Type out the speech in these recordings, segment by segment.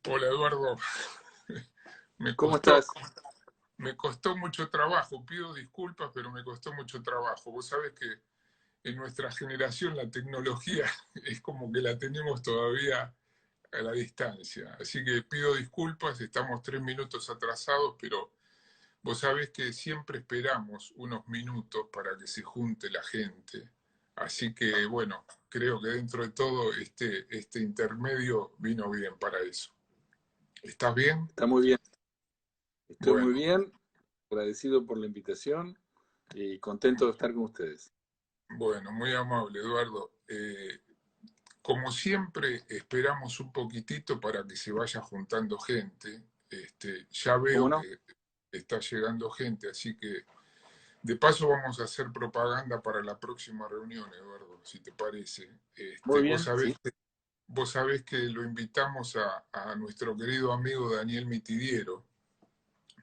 Hola Eduardo, me ¿Cómo costó, estás? me costó mucho trabajo, pido disculpas, pero me costó mucho trabajo. Vos sabés que en nuestra generación la tecnología es como que la tenemos todavía a la distancia. Así que pido disculpas, estamos 3 minutos atrasados, pero vos sabés que siempre esperamos unos minutos para que se junte la gente. Así que bueno, creo que dentro de todo este intermedio vino bien para eso. ¿Estás bien? Está muy bien. Estoy muy Bueno. bien, agradecido por la invitación y contento de estar con ustedes. Bueno, muy amable, Eduardo. Como siempre, esperamos un poquitito para que se vaya juntando gente. Ya ¿Cómo veo no? que está llegando gente, así que de paso vamos a hacer propaganda para la próxima reunión, Eduardo, si te parece. Muy bien, sí. Vos sabés que lo invitamos a nuestro querido amigo Daniel Mitidiero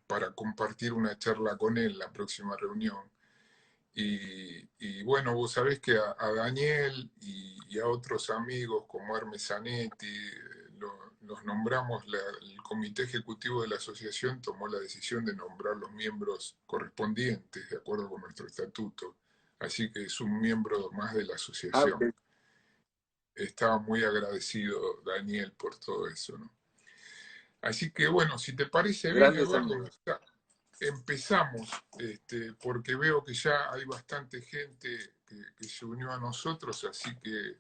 para compartir una charla con él la próxima reunión. Y bueno, vos sabés que a Daniel y a otros amigos como Hermes Zanetti, los nombramos, el comité ejecutivo de la asociación tomó la decisión de nombrar los miembros correspondientes, de acuerdo con nuestro estatuto. Así que es un miembro más de la Ah, asociación. Estaba muy agradecido Daniel por todo eso, ¿no? Así que bueno, si te parece bien, grandes Eduardo, amigos. empezamos, porque veo que ya hay bastante gente que se unió a nosotros, así que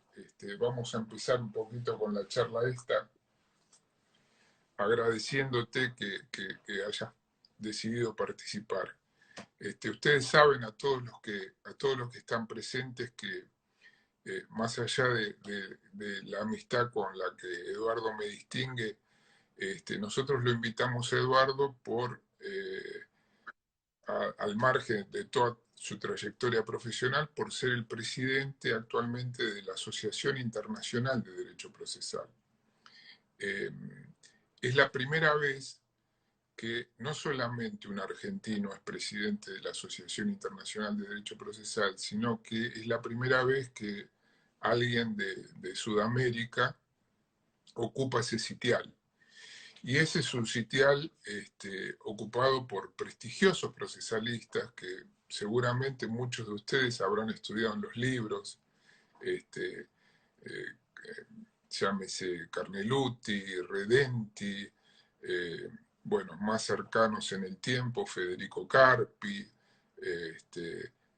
vamos a empezar un poquito con la charla esta, agradeciéndote que hayas decidido participar. Ustedes saben a todos los que están presentes que más allá de la amistad con la que Eduardo me distingue, nosotros lo invitamos a Eduardo al margen de toda su trayectoria profesional, por ser el presidente actualmente de la Asociación Internacional de Derecho Procesal. Eh, es la primera vez que no solamente un argentino es presidente de la Asociación Internacional de Derecho Procesal, sino que es la primera vez que alguien de Sudamérica ocupa ese sitial. Y ese es un sitial ocupado por prestigiosos procesalistas que seguramente muchos de ustedes habrán estudiado en los libros, este, eh, llámese Carneluti, Redenti, eh, bueno, más cercanos en el tiempo, Federico Carpi,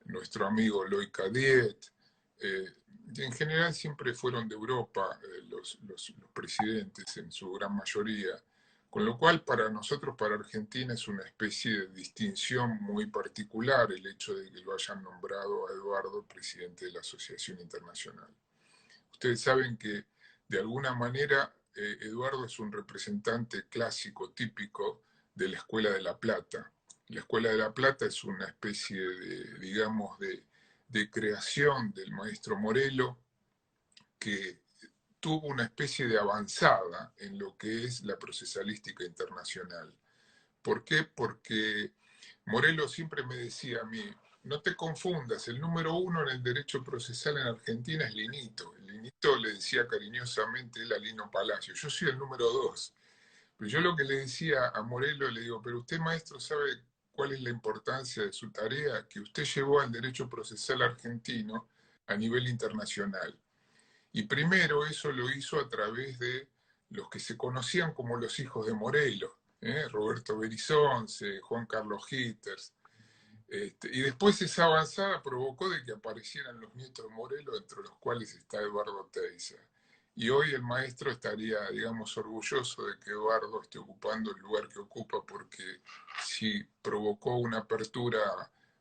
nuestro amigo Loy Cadiet, y en general siempre fueron de Europa los presidentes en su gran mayoría, con lo cual para nosotros, para Argentina, es una especie de distinción muy particular el hecho de que lo hayan nombrado a Eduardo presidente de la Asociación Internacional. Ustedes saben que de alguna manera Eduardo es un representante clásico, típico de la Escuela de La Plata. La Escuela de La Plata es una especie de, digamos, de creación del maestro Morello que tuvo una especie de avanzada en lo que es la procesalística internacional. ¿Por qué? Porque Morello siempre me decía a mí, no te confundas, el número uno en el derecho procesal en Argentina es Linito. Linito le decía cariñosamente él a Lino Palacio, yo soy el número dos. Pero yo lo que le decía a Morello, le digo, pero usted maestro sabe cuál es la importancia de su tarea, que usted llevó al derecho procesal argentino a nivel internacional. Y primero eso lo hizo a través de los que se conocían como los hijos de Morello, Roberto Berizonce, Juan Carlos Hitters. Y después esa avanzada provocó de que aparecieran los nietos de Morello, entre los cuales está Eduardo Teiza. Y hoy el maestro estaría, digamos, orgulloso de que Eduardo esté ocupando el lugar que ocupa, porque si provocó una apertura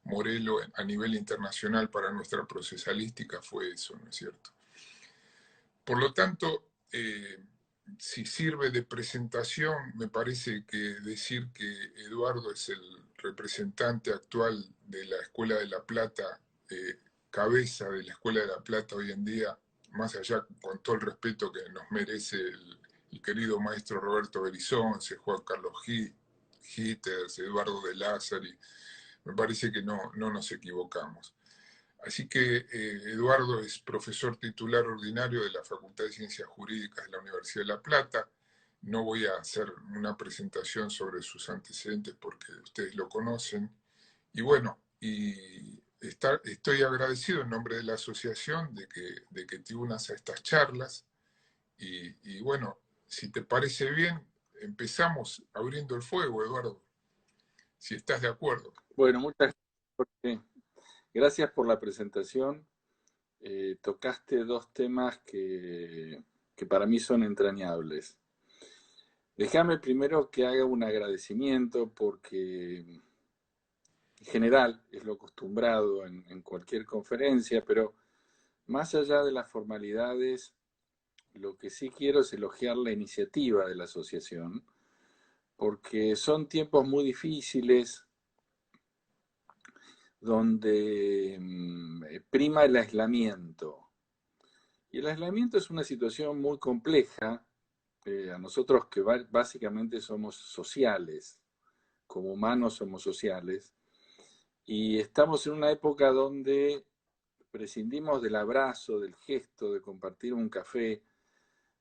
Morello a nivel internacional para nuestra procesalística fue eso, ¿no es cierto? Por lo tanto, si sirve de presentación, me parece que decir que Eduardo es el representante actual de la Escuela de La Plata, cabeza de la Escuela de La Plata hoy en día, más allá con todo el respeto que nos merece el querido maestro Roberto Berizonce, Juan Carlos Gitters, Eduardo de Lázari, me parece que no nos equivocamos. Así que Eduardo es profesor titular ordinario de la Facultad de Ciencias Jurídicas de la Universidad de La Plata, no voy a hacer una presentación sobre sus antecedentes porque ustedes lo conocen. Y bueno, estoy agradecido en nombre de la asociación de que te unas a estas charlas. Y bueno, si te parece bien, empezamos abriendo el fuego, Eduardo, si estás de acuerdo. Bueno, gracias por la presentación. Tocaste dos temas que para mí son entrañables. Déjame primero que haga un agradecimiento porque en general es lo acostumbrado en cualquier conferencia, pero más allá de las formalidades, lo que sí quiero es elogiar la iniciativa de la asociación, porque son tiempos muy difíciles donde prima el aislamiento. Y el aislamiento es una situación muy compleja a nosotros que básicamente somos sociales, como humanos somos sociales, y estamos en una época donde prescindimos del abrazo, del gesto, de compartir un café,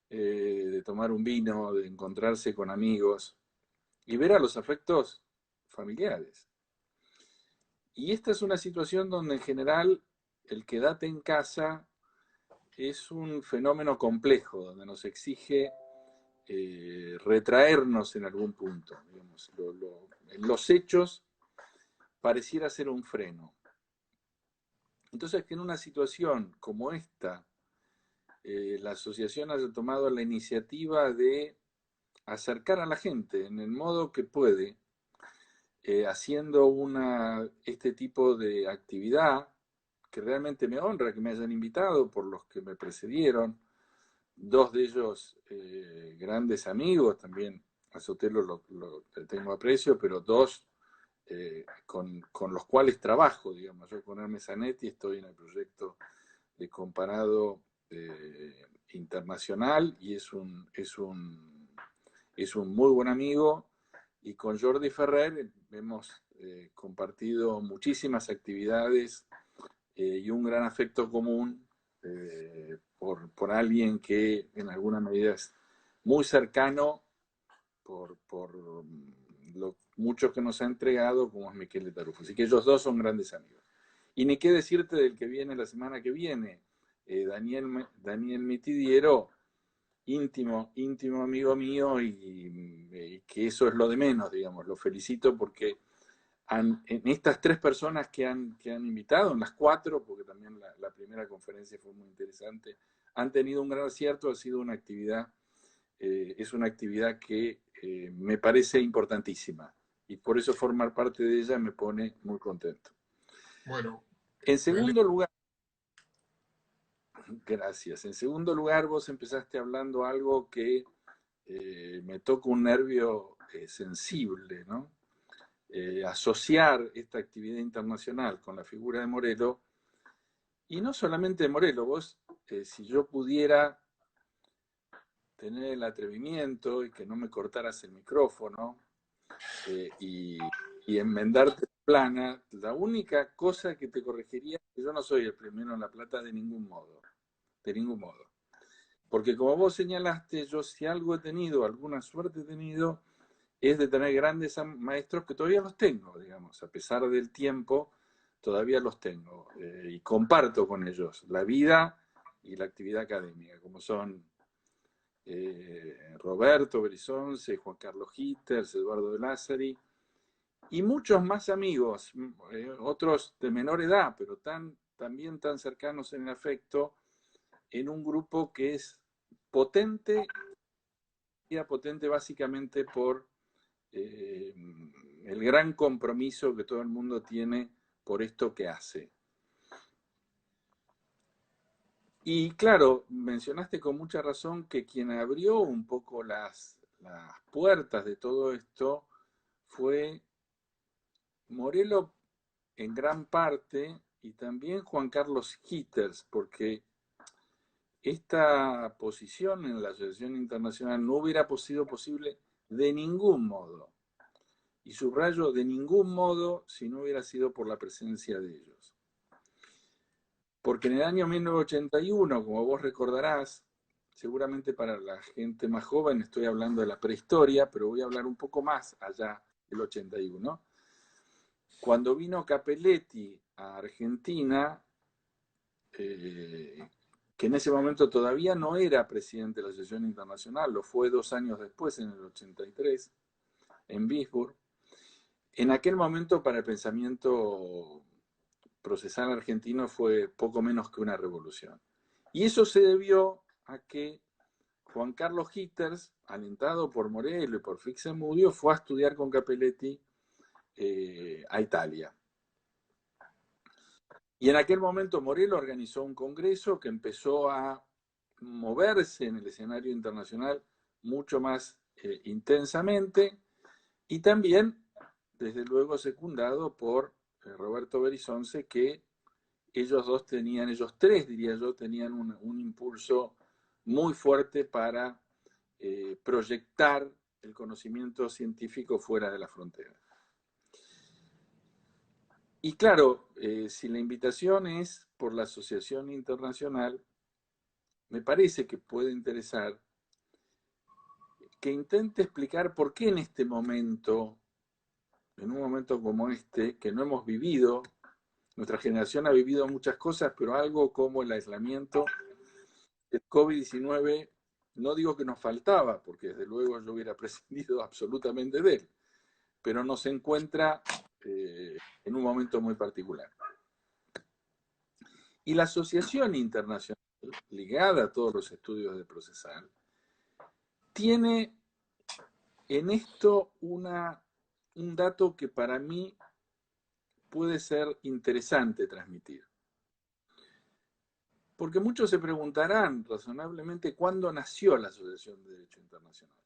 de tomar un vino, de encontrarse con amigos y ver a los afectos familiares. Y esta es una situación donde en general el quédate en casa es un fenómeno complejo, donde nos exige retraernos en algún punto. Digamos, en los hechos pareciera ser un freno. Entonces, que en una situación como esta, la asociación haya tomado la iniciativa de acercar a la gente en el modo que puede, haciendo este tipo de actividad, que realmente me honra que me hayan invitado por los que me precedieron, dos de ellos grandes amigos, también a Sotelo lo tengo aprecio, pero dos con los cuales trabajo, digamos. Yo con Hermes Zanetti estoy en el proyecto de comparado internacional y es un muy buen amigo, y con Jordi Ferrer hemos compartido muchísimas actividades y un gran afecto común por alguien que en alguna medida es muy cercano por lo mucho que nos ha entregado, como es Michele Tarufo. Así que ellos dos son grandes amigos. Y ni qué decirte del que viene la semana que viene, Daniel Metidiero, íntimo amigo mío, y que eso es lo de menos, digamos. Lo felicito porque en estas tres personas que han invitado, en las cuatro, porque también la primera conferencia fue muy interesante, han tenido un gran acierto. Ha sido una actividad, es una actividad que me parece importantísima, y por eso formar parte de ella me pone muy contento. Bueno, En segundo lugar, gracias. En segundo lugar, vos empezaste hablando algo que me toca un nervio sensible, ¿no? Asociar esta actividad internacional con la figura de Morelo, y no solamente de Morelo. Vos, si yo pudiera tener el atrevimiento y que no me cortaras el micrófono y enmendarte la plana, la única cosa que te corregiría es que yo no soy el primero en La Plata de ningún modo, de ningún modo. Porque como vos señalaste, yo si algo he tenido, alguna suerte he tenido, es de tener grandes maestros que todavía los tengo, digamos, a pesar del tiempo, todavía los tengo, y comparto con ellos la vida y la actividad académica, como son Roberto Berizonce, Juan Carlos Hitters, Eduardo de Lázari, y muchos más amigos, otros de menor edad, pero también tan cercanos en el afecto, en un grupo que es potente básicamente por el gran compromiso que todo el mundo tiene por esto que hace. Y claro, mencionaste con mucha razón que quien abrió un poco las puertas de todo esto fue Morelo en gran parte, y también Juan Carlos Hitters, porque esta posición en la Asociación Internacional no hubiera sido posible de ningún modo. Y subrayo, de ningún modo, si no hubiera sido por la presencia de ellos. Porque en el año 1981, como vos recordarás, seguramente para la gente más joven estoy hablando de la prehistoria, pero voy a hablar un poco más allá del 81. Cuando vino Capelletti a Argentina, que en ese momento todavía no era presidente de la Asociación Internacional, lo fue 2 años después, en el 83, en Duisburg. En aquel momento, para el pensamiento procesal argentino, fue poco menos que una revolución. Y eso se debió a que Juan Carlos Hitters, alentado por Morello y por Fixemudio, fue a estudiar con Capelletti a Italia. Y en aquel momento Morello organizó un congreso que empezó a moverse en el escenario internacional mucho más intensamente, y también, desde luego, secundado por Roberto Berizonce, que ellos tres, diría yo, tenían un impulso muy fuerte para proyectar el conocimiento científico fuera de la frontera. Y claro, si la invitación es por la Asociación Internacional, me parece que puede interesar que intente explicar por qué en este momento, en un momento como este, que no hemos vivido, nuestra generación ha vivido muchas cosas, pero algo como el aislamiento del COVID-19, no digo que nos faltaba, porque desde luego yo hubiera prescindido absolutamente de él, pero nos encuentra en un momento muy particular. Y la Asociación Internacional, ligada a todos los estudios de procesal, tiene en esto un dato que para mí puede ser interesante transmitir. Porque muchos se preguntarán razonablemente cuándo nació la Asociación de Derecho Internacional.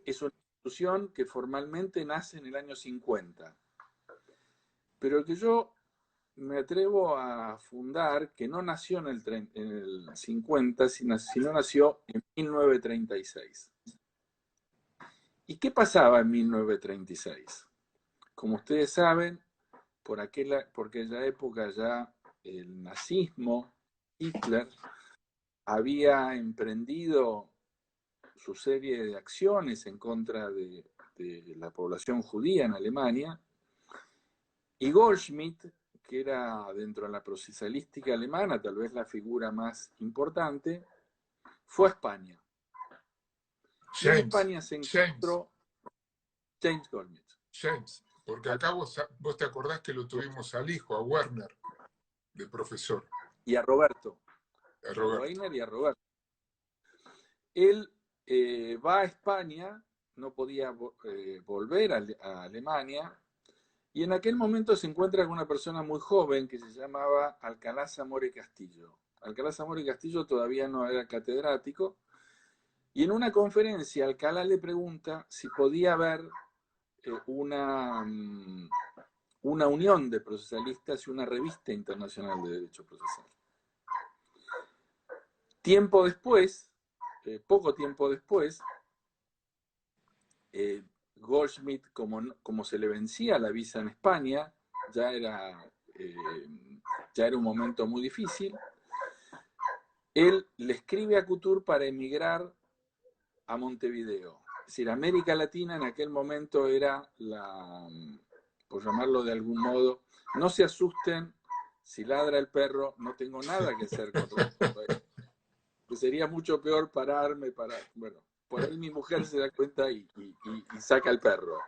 Es una institución que formalmente nace en el año 50, pero que yo me atrevo a fundar que no nació en el 50, sino nació en 1936. ¿Y qué pasaba en 1936? Como ustedes saben, por aquella época ya el nazismo, Hitler, había emprendido su serie de acciones en contra de la población judía en Alemania, y Goldschmidt, que era dentro de la procesalística alemana tal vez la figura más importante, fue a España. Y en España se encontró James Goldschmidt. James, porque acá vos te acordás que lo tuvimos al hijo, a Werner, de profesor. Y a Roberto. A Roberto. A Weiner y a Roberto. Él va a España, no podía volver a Alemania, y en aquel momento se encuentra con una persona muy joven que se llamaba Alcalá Zamora y Castillo. Alcalá Zamora y Castillo todavía no era catedrático, y en una conferencia Alcalá le pregunta si podía haber una unión de procesalistas y una revista internacional de derecho procesal. Tiempo después, poco tiempo después, Goldschmidt, como se le vencía la visa en España, ya era un momento muy difícil, él le escribe a Couture para emigrar a Montevideo. Es decir, América Latina en aquel momento era por llamarlo de algún modo, no se asusten si ladra el perro, no tengo nada que hacer contra esto. Sería mucho peor pararme bueno, por ahí mi mujer se da cuenta y saca el perro.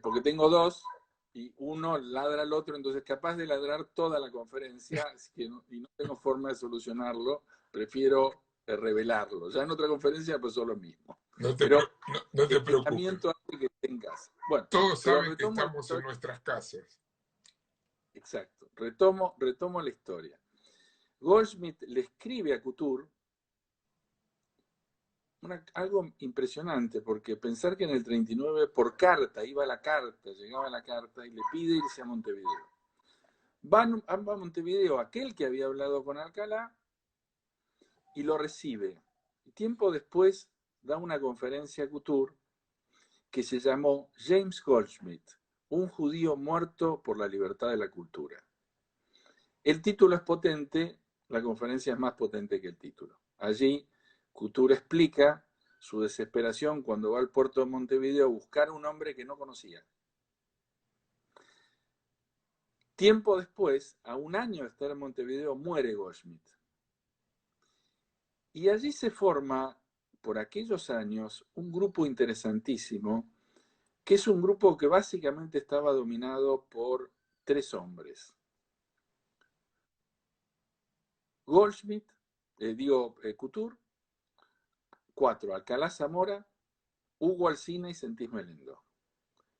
Porque tengo dos y uno ladra al otro, entonces capaz de ladrar toda la conferencia y no tengo forma de solucionarlo, prefiero revelarlo. Ya en otra conferencia pasó lo mismo. No te preocupes. Hace que tengas. Bueno, todos saben que estamos en nuestras casas. Exacto. Retomo la historia. Goldschmidt le escribe a Couture algo impresionante, porque pensar que en el 39 por carta, llegaba la carta y le pide irse a Montevideo. Va a Montevideo aquel que había hablado con Alcalá y lo recibe. Y tiempo después da una conferencia a Couture que se llamó James Goldschmidt, un judío muerto por la libertad de la cultura. El título es potente, la conferencia es más potente que el título. Allí, Couture explica su desesperación cuando va al puerto de Montevideo a buscar a un hombre que no conocía. Tiempo después, a un año de estar en Montevideo, muere Goldschmidt. Y allí se forma, por aquellos años, un grupo interesantísimo, que es un grupo que básicamente estaba dominado por 3 hombres. Goldschmidt, Couture, 4, Alcalá Zamora, Hugo Alsina y Sentís Melendo.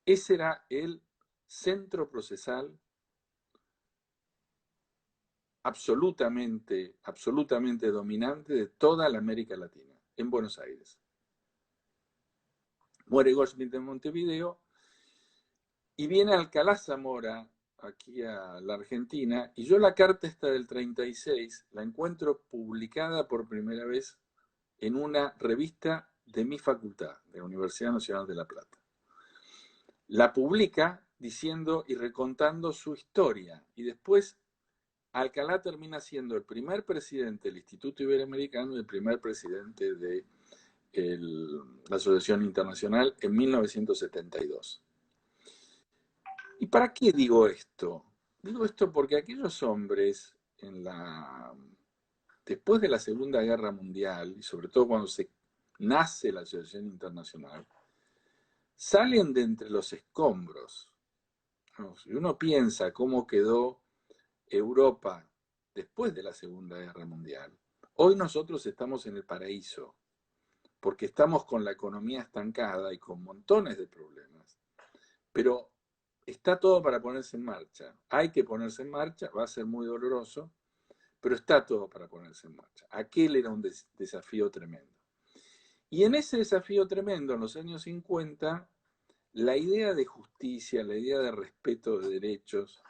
Ese era el centro procesal absolutamente dominante de toda la América Latina, en Buenos Aires. Muere Goldschmidt en Montevideo y viene Alcalá Zamora aquí a la Argentina, y yo la carta esta del 36 la encuentro publicada por primera vez en una revista de mi facultad, de la Universidad Nacional de La Plata. La publica diciendo y recontando su historia, y después Alcalá termina siendo el primer presidente del Instituto Iberoamericano y el primer presidente de la Asociación Internacional en 1972. ¿Y para qué digo esto? Digo esto porque aquellos hombres, después de la Segunda Guerra Mundial, y sobre todo cuando nace la Asociación Internacional, salen de entre los escombros. Si uno piensa cómo quedó Europa después de la Segunda Guerra Mundial, hoy nosotros estamos en el paraíso, porque estamos con la economía estancada y con montones de problemas. Pero está todo para ponerse en marcha. Hay que ponerse en marcha, va a ser muy doloroso, pero está todo para ponerse en marcha. Aquel era un desafío tremendo. Y en ese desafío tremendo, en los años 50, la idea de justicia, la idea de respeto de derechos,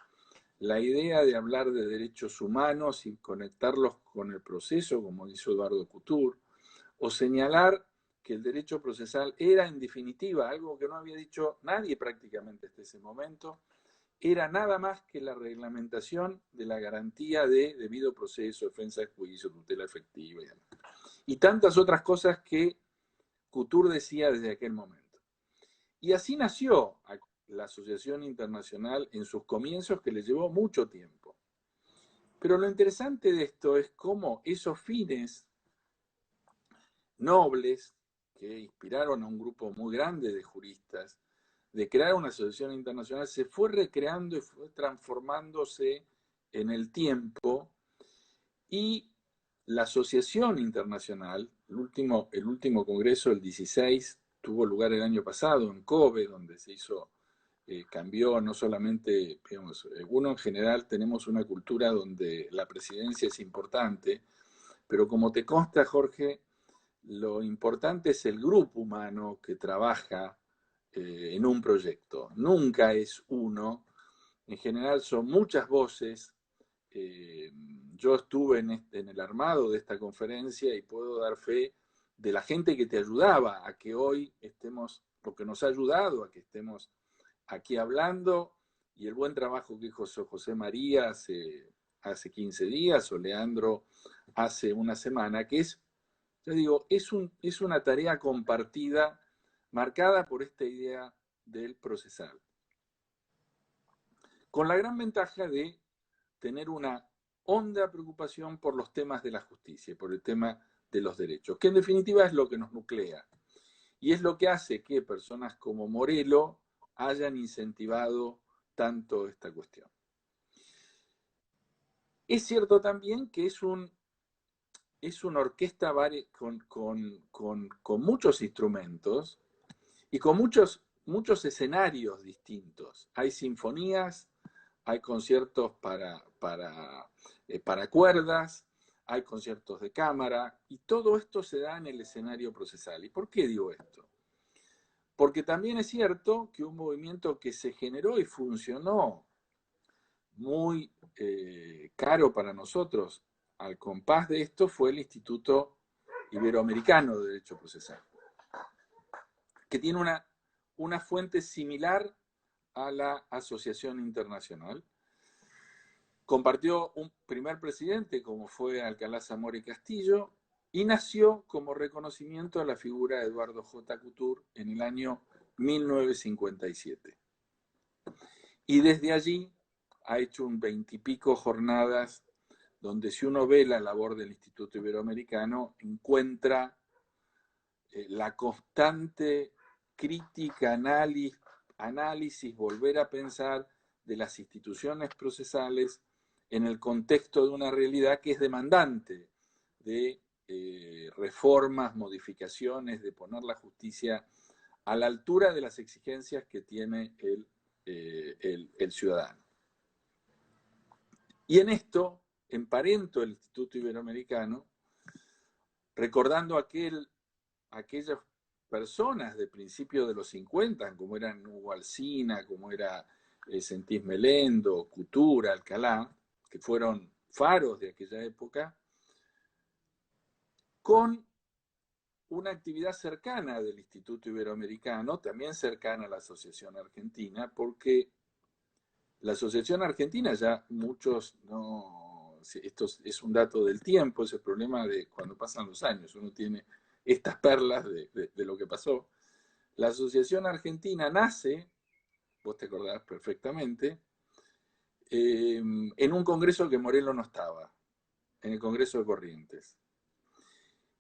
la idea de hablar de derechos humanos y conectarlos con el proceso, como hizo Eduardo Couture, o señalar que el derecho procesal era, en definitiva, algo que no había dicho nadie prácticamente hasta ese momento, era nada más que la reglamentación de la garantía de debido proceso, defensa de juicio, tutela efectiva y tantas otras cosas que Couture decía desde aquel momento. Y así nació la Asociación Internacional en sus comienzos, que le llevó mucho tiempo. Pero lo interesante de esto es cómo esos fines nobles que inspiraron a un grupo muy grande de juristas de crear una asociación internacional se fue recreando y fue transformándose en el tiempo, y la asociación internacional, el último congreso, el 16, tuvo lugar el año pasado en Kobe, donde se hizo, cambió no solamente, digamos, uno en general tenemos una cultura donde la presidencia es importante, pero como te consta, Jorge, lo importante es el grupo humano que trabaja en un proyecto. Nunca es uno, en general son muchas voces. Yo estuve en el armado de esta conferencia y puedo dar fe de la gente que te ayudaba a que hoy estemos, lo que nos ha ayudado a que estemos aquí hablando, y el buen trabajo que hizo José María hace 15 días, o Leandro hace una semana, que es, yo digo, es una tarea compartida, marcada por esta idea del procesal, con la gran ventaja de tener una honda preocupación por los temas de la justicia, por el tema de los derechos, que en definitiva es lo que nos nuclea y es lo que hace que personas como Morelo hayan incentivado tanto esta cuestión. Es cierto también que es una orquesta con muchos instrumentos y con muchos escenarios distintos. Hay sinfonías, hay conciertos para cuerdas, hay conciertos de cámara, y todo esto se da en el escenario procesal. ¿Y por qué digo esto? Porque también es cierto que un movimiento que se generó y funcionó muy caro para nosotros al compás de esto fue el Instituto Iberoamericano de Derecho Procesal, que tiene una fuente similar a la Asociación Internacional. Compartió un primer presidente, como fue Alcalá Zamora y Castillo, y nació como reconocimiento a la figura de Eduardo J. Couture en el año 1957. Y desde allí ha hecho un 20 y pico jornadas donde, si uno ve la labor del Instituto Iberoamericano, encuentra la constante crítica, análisis, volver a pensar de las instituciones procesales en el contexto de una realidad que es demandante de reformas, modificaciones, de poner la justicia a la altura de las exigencias que tiene el ciudadano. Y en esto emparento el Instituto Iberoamericano, recordando aquellas personas de principios de los 50, como eran Hugo Alsina, como era Sentís Melendo, Couture, Alcalá, que fueron faros de aquella época, con una actividad cercana del Instituto Iberoamericano, también cercana a la Asociación Argentina, porque la Asociación Argentina, ya muchos no, esto es un dato del tiempo, es el problema de cuando pasan los años, uno tiene estas perlas de lo que pasó. La Asociación Argentina nace, vos te acordás perfectamente, en un congreso que Morelo no estaba, en el Congreso de Corrientes.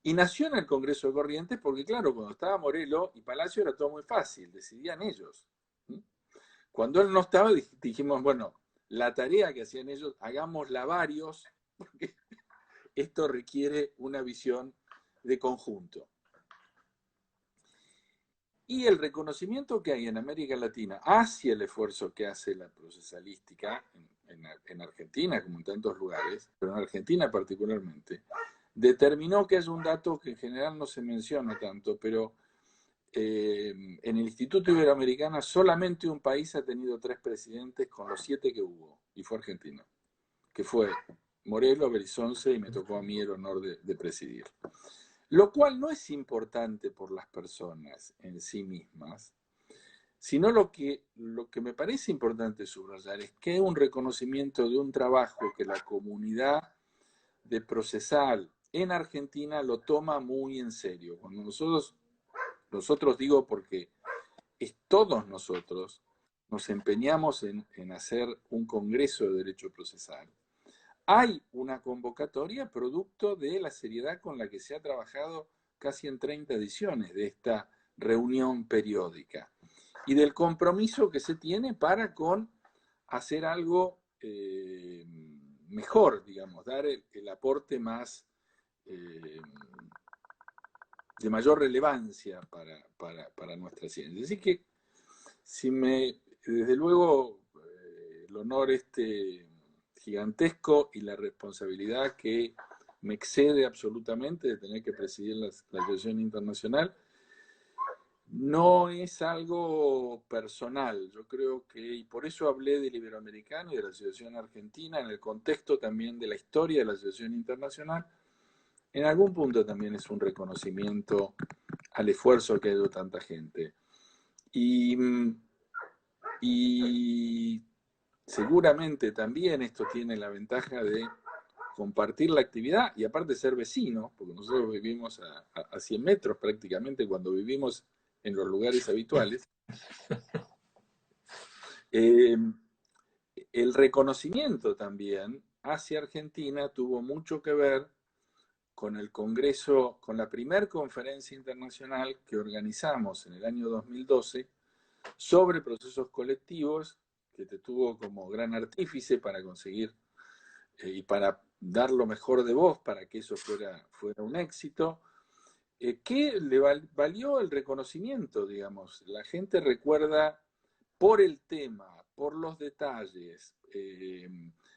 Y nació en el Congreso de Corrientes porque, claro, cuando estaba Morelo y Palacio era todo muy fácil, decidían ellos. Cuando él no estaba, dijimos, bueno, la tarea que hacían ellos, hagámosla varios, porque esto requiere una visión de conjunto. Y el reconocimiento que hay en América Latina hacia el esfuerzo que hace la procesalística en Argentina, como en tantos lugares, pero en Argentina particularmente, determinó que es un dato que en general no se menciona tanto, pero en el Instituto Iberoamericano solamente un país ha tenido 3 presidentes con los 7 que hubo, y fue Argentina, que fue Morelo, Belizonce, y me tocó a mí el honor de presidir. Lo cual no es importante por las personas en sí mismas, sino lo que me parece importante subrayar es que es un reconocimiento de un trabajo que la comunidad de procesal en Argentina lo toma muy en serio. Cuando nosotros digo porque es todos nosotros, nos empeñamos en hacer un congreso de derecho procesal. Hay una convocatoria producto de la seriedad con la que se ha trabajado casi en 30 ediciones de esta reunión periódica y del compromiso que se tiene para con hacer algo mejor, digamos, dar el aporte más de mayor relevancia para nuestra ciencia. Así que, desde luego, el honor gigantesco y la responsabilidad que me excede absolutamente de tener que presidir la Asociación Internacional, no es algo personal. Yo creo que, y por eso hablé del Iberoamericano y de la Asociación Argentina, en el contexto también de la historia de la Asociación Internacional, en algún punto también es un reconocimiento al esfuerzo que ha hecho tanta gente. Y seguramente también esto tiene la ventaja de compartir la actividad y aparte ser vecinos, porque nosotros vivimos a 100 metros prácticamente cuando vivimos en los lugares habituales. El reconocimiento también hacia Argentina tuvo mucho que ver con el Congreso, con la primera conferencia internacional que organizamos en el año 2012 sobre procesos colectivos, que te tuvo como gran artífice para conseguir y para dar lo mejor de vos para que eso fuera un éxito, que le valió el reconocimiento, digamos. La gente recuerda por el tema, por los detalles.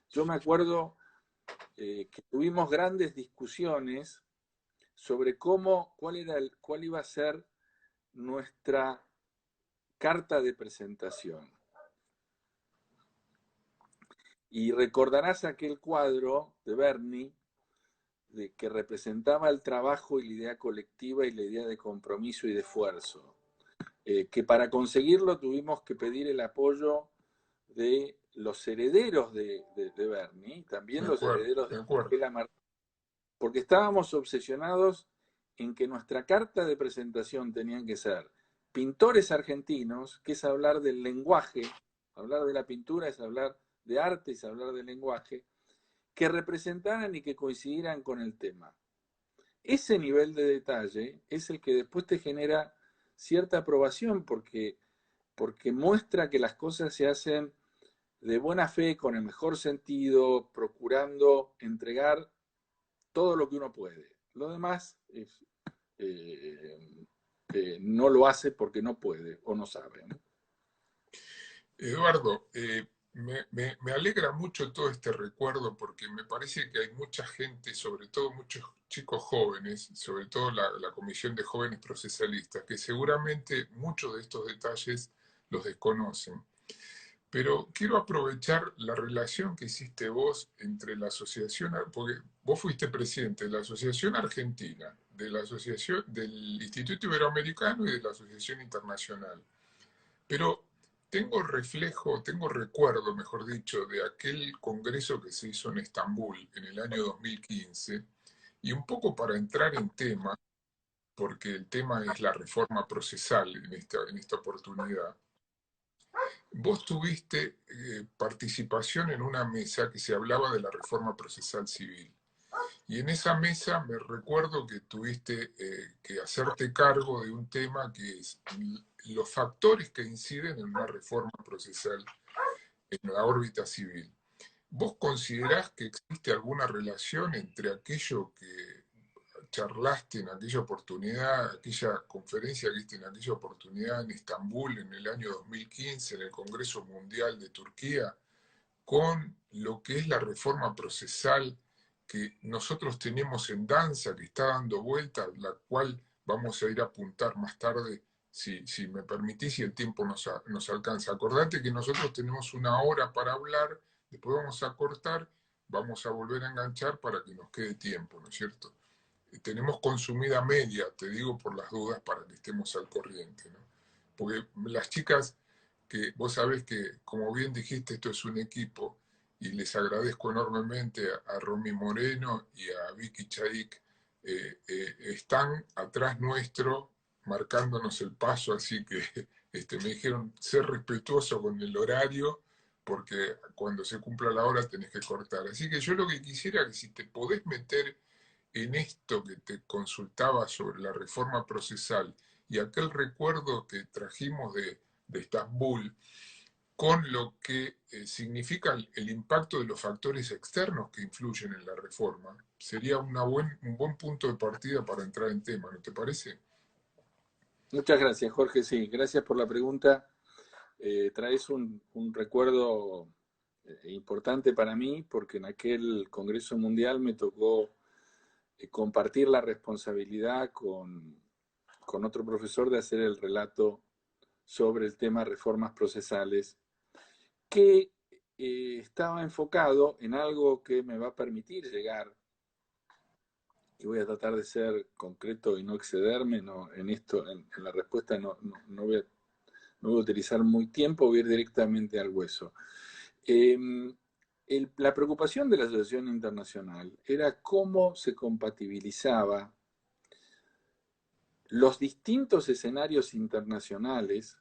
Yo me acuerdo que tuvimos grandes discusiones sobre cuál iba a ser nuestra carta de presentación. Y recordarás aquel cuadro de Berni que representaba el trabajo y la idea colectiva y la idea de compromiso y de esfuerzo. Que para conseguirlo tuvimos que pedir el apoyo de los herederos de Berni, también los herederos de Angela Martínez, porque estábamos obsesionados en que nuestra carta de presentación tenían que ser pintores argentinos, que es hablar del lenguaje, hablar de la pintura es hablar de arte, es hablar del lenguaje, que representaran y que coincidieran con el tema. Ese nivel de detalle es el que después te genera cierta aprobación porque muestra que las cosas se hacen de buena fe, con el mejor sentido, procurando entregar todo lo que uno puede. Lo demás es, no lo hace porque no puede o no sabe, ¿no? Eduardo, me alegra mucho todo este recuerdo porque me parece que hay mucha gente, sobre todo muchos chicos jóvenes, sobre todo la Comisión de Jóvenes Procesalistas, que seguramente muchos de estos detalles los desconocen. Pero quiero aprovechar la relación que hiciste vos entre la asociación, porque vos fuiste presidente de la Asociación Argentina, de la Asociación del Instituto Iberoamericano y de la Asociación Internacional. Pero tengo recuerdo, mejor dicho, de aquel congreso que se hizo en Estambul en el año 2015, y un poco para entrar en tema, porque el tema es la reforma procesal en esta oportunidad. Vos tuviste participación en una mesa que se hablaba de la reforma procesal civil. Y en esa mesa me recuerdo que tuviste que hacerte cargo de un tema que es los factores que inciden en una reforma procesal en la órbita civil. ¿Vos considerás que existe alguna relación entre aquello que charlaste en aquella oportunidad, aquella conferencia que diste en aquella oportunidad en Estambul en el año 2015, en el Congreso Mundial de Turquía, con lo que es la reforma procesal que nosotros tenemos en danza, que está dando vuelta, la cual vamos a ir a apuntar más tarde, si me permitís y el tiempo nos alcanza? Acordate que nosotros tenemos una hora para hablar, después vamos a cortar, vamos a volver a enganchar para que nos quede tiempo, ¿no es cierto? Tenemos consumida media, te digo por las dudas, para que estemos al corriente, ¿no? Porque las chicas, que vos sabés que, como bien dijiste, esto es un equipo, y les agradezco enormemente a Romy Moreno y a Vicky Chaik, están atrás nuestro, marcándonos el paso, así que me dijeron ser respetuoso con el horario, porque cuando se cumpla la hora tenés que cortar. Así que yo lo que quisiera es que si te podés meter en esto que te consultaba sobre la reforma procesal y aquel recuerdo que trajimos de Estambul, con lo que significa el impacto de los factores externos que influyen en la reforma, sería un buen punto de partida para entrar en tema, ¿no te parece? Muchas gracias, Jorge. Sí, gracias por la pregunta. Traes un recuerdo importante para mí porque en aquel Congreso Mundial me tocó compartir la responsabilidad con otro profesor de hacer el relato sobre el tema reformas procesales, que estaba enfocado en algo que me va a permitir llegar, y voy a tratar de ser concreto y no excederme, no, en esto, en la respuesta no voy a utilizar muy tiempo, voy a ir directamente al hueso. La preocupación de la Asociación Internacional era cómo se compatibilizaba los distintos escenarios internacionales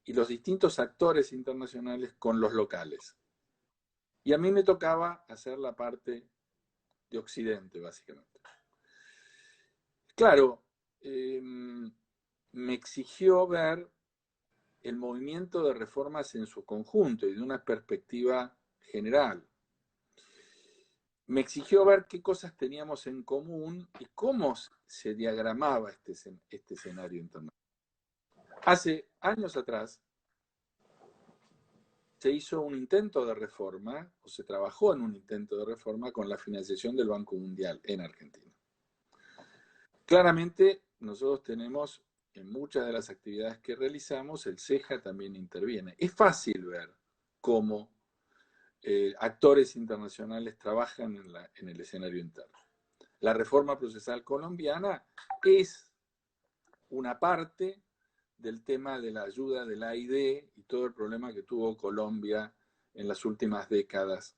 y los distintos actores internacionales con los locales. Y a mí me tocaba hacer la parte de Occidente, básicamente. Claro, me exigió ver el movimiento de reformas en su conjunto y de una perspectiva general. Me exigió ver qué cosas teníamos en común y cómo se diagramaba este escenario internacional. Hace años atrás se hizo un intento de reforma, o se trabajó en un intento de reforma con la financiación del Banco Mundial en Argentina. Claramente, nosotros tenemos, en muchas de las actividades que realizamos, el CEJA también interviene. Es fácil ver cómo actores internacionales trabajan en el escenario interno. La reforma procesal colombiana es una parte del tema de la ayuda del AID y todo el problema que tuvo Colombia en las últimas décadas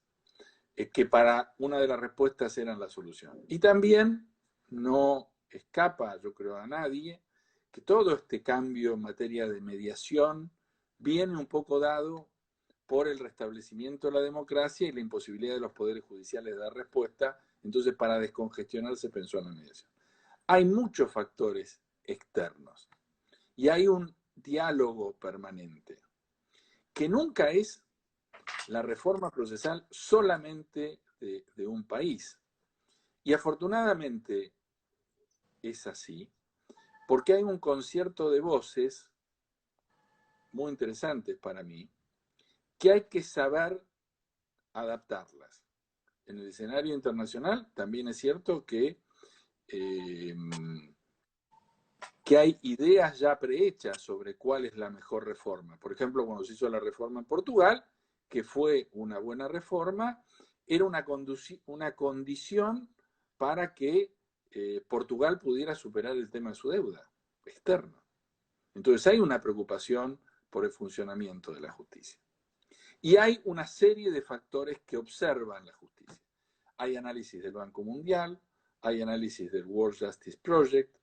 que para una de las respuestas eran la solución. Y también no escapa, yo creo, a nadie, que todo este cambio en materia de mediación viene un poco dado por el restablecimiento de la democracia y la imposibilidad de los poderes judiciales de dar respuesta. Entonces, para descongestionar se pensó en la mediación. Hay muchos factores externos y hay un diálogo permanente, que nunca es la reforma procesal solamente de un país. Y afortunadamente es así, porque hay un concierto de voces muy interesantes para mí, que hay que saber adaptarlas. En el escenario internacional también es cierto que hay ideas ya prehechas sobre cuál es la mejor reforma. Por ejemplo, cuando se hizo la reforma en Portugal, que fue una buena reforma, era una condición para que Portugal pudiera superar el tema de su deuda externa. Entonces hay una preocupación por el funcionamiento de la justicia. Y hay una serie de factores que observan la justicia. Hay análisis del Banco Mundial, hay análisis del World Justice Project,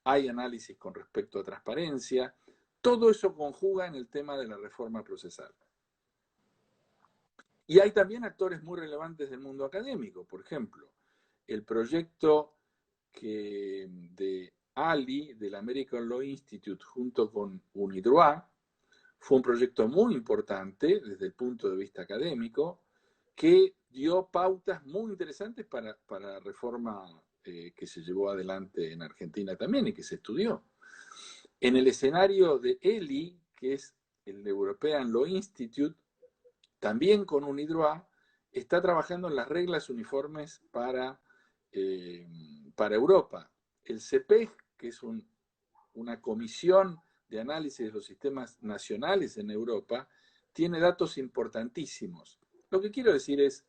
hay análisis con respecto a transparencia. Todo eso conjuga en el tema de la reforma procesal. Y hay también actores muy relevantes del mundo académico. Por ejemplo, el proyecto de ALI, del American Law Institute, junto con UNIDROIT, fue un proyecto muy importante desde el punto de vista académico, que dio pautas muy interesantes para la reforma que se llevó adelante en Argentina también y que se estudió. En el escenario de ELI, que es el European Law Institute, también con UNIDROIT, está trabajando en las reglas uniformes para Europa. El CEPEG, que es una comisión de análisis de los sistemas nacionales en Europa, tiene datos importantísimos. Lo que quiero decir es,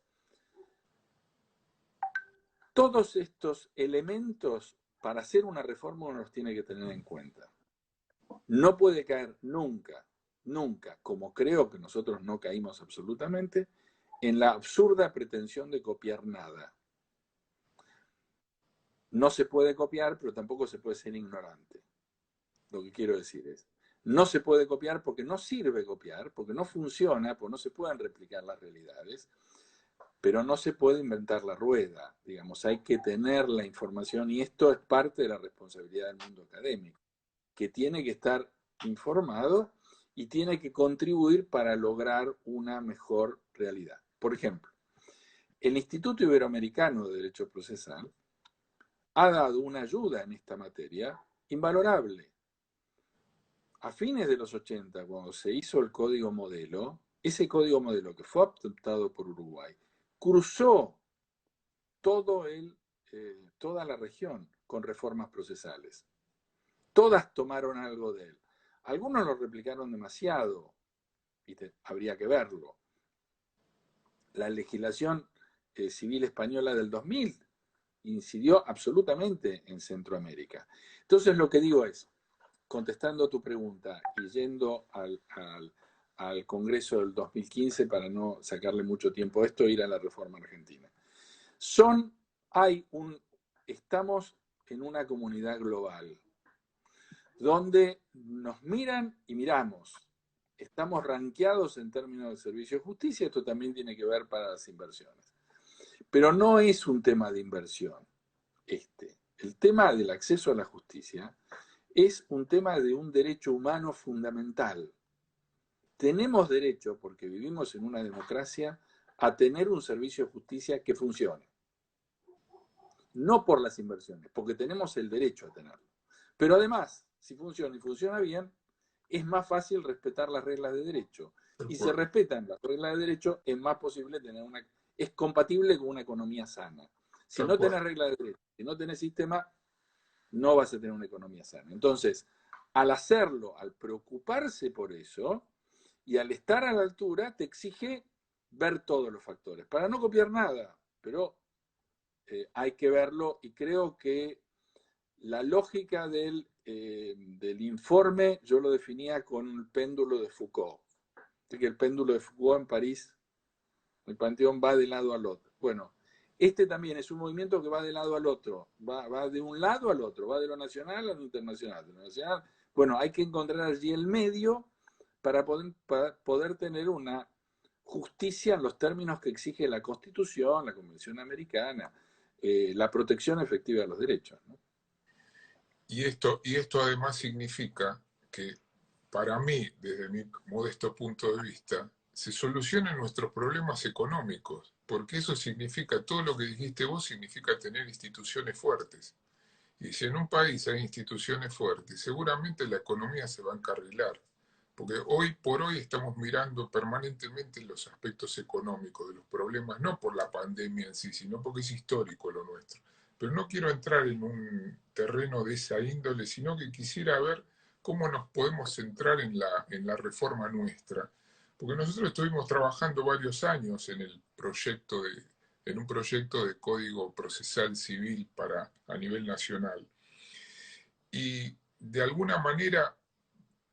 todos estos elementos para hacer una reforma uno los tiene que tener en cuenta. No puede caer nunca, nunca, como creo que nosotros no caímos absolutamente, en la absurda pretensión de copiar nada. No se puede copiar, pero tampoco se puede ser ignorante. Lo que quiero decir es, no se puede copiar porque no sirve copiar, porque no funciona, porque no se pueden replicar las realidades, pero no se puede inventar la rueda. Digamos, hay que tener la información y esto es parte de la responsabilidad del mundo académico, que tiene que estar informado y tiene que contribuir para lograr una mejor realidad. Por ejemplo, el Instituto Iberoamericano de Derecho Procesal ha dado una ayuda en esta materia invalorable. A fines de los 80, cuando se hizo el código modelo, ese código modelo que fue adoptado por Uruguay, cruzó toda la región con reformas procesales. Todas tomaron algo de él. Algunos lo replicaron demasiado, y habría que verlo. La legislación civil española del 2000 incidió absolutamente en Centroamérica. Entonces lo que digo es, contestando tu pregunta y yendo al Congreso del 2015 para no sacarle mucho tiempo a esto, ir a la reforma argentina. Estamos en una comunidad global donde nos miran y miramos. Estamos rankeados en términos de servicio de justicia, esto también tiene que ver para las inversiones. Pero no es un tema de inversión. El tema del acceso a la justicia es un tema de un derecho humano fundamental. Tenemos derecho, porque vivimos en una democracia, a tener un servicio de justicia que funcione. No por las inversiones, porque tenemos el derecho a tenerlo. Pero además, si funciona y funciona bien, es más fácil respetar las reglas de derecho. Y si se respetan las reglas de derecho, es más posible es compatible con una economía sana. Si no tenés reglas de derecho, si no tenés sistema, no vas a tener una economía sana. Entonces, al hacerlo, al preocuparse por eso, y al estar a la altura, te exige ver todos los factores, para no copiar nada, pero hay que verlo, y creo que la lógica del informe yo lo definía con el péndulo de Foucault. Así que el péndulo de Foucault en París, el Panteón va de lado al otro. Bueno, este también es un movimiento que va de lado al otro, va de un lado al otro, va de lo nacional a lo internacional. De lo nacional, bueno, hay que encontrar allí el medio para poder tener una justicia en los términos que exige la Constitución, la Convención Americana, la protección efectiva de los derechos, ¿no? Y esto además significa que para mí, desde mi modesto punto de vista, se solucionen nuestros problemas económicos, porque eso significa, todo lo que dijiste vos significa tener instituciones fuertes. Y si en un país hay instituciones fuertes, seguramente la economía se va a encarrilar, porque hoy por hoy estamos mirando permanentemente los aspectos económicos de los problemas, no por la pandemia en sí, sino porque es histórico lo nuestro. Pero no quiero entrar en un terreno de esa índole, sino que quisiera ver cómo nos podemos centrar en la reforma nuestra. Porque nosotros estuvimos trabajando varios años en un proyecto de código procesal civil a nivel nacional. Y de alguna manera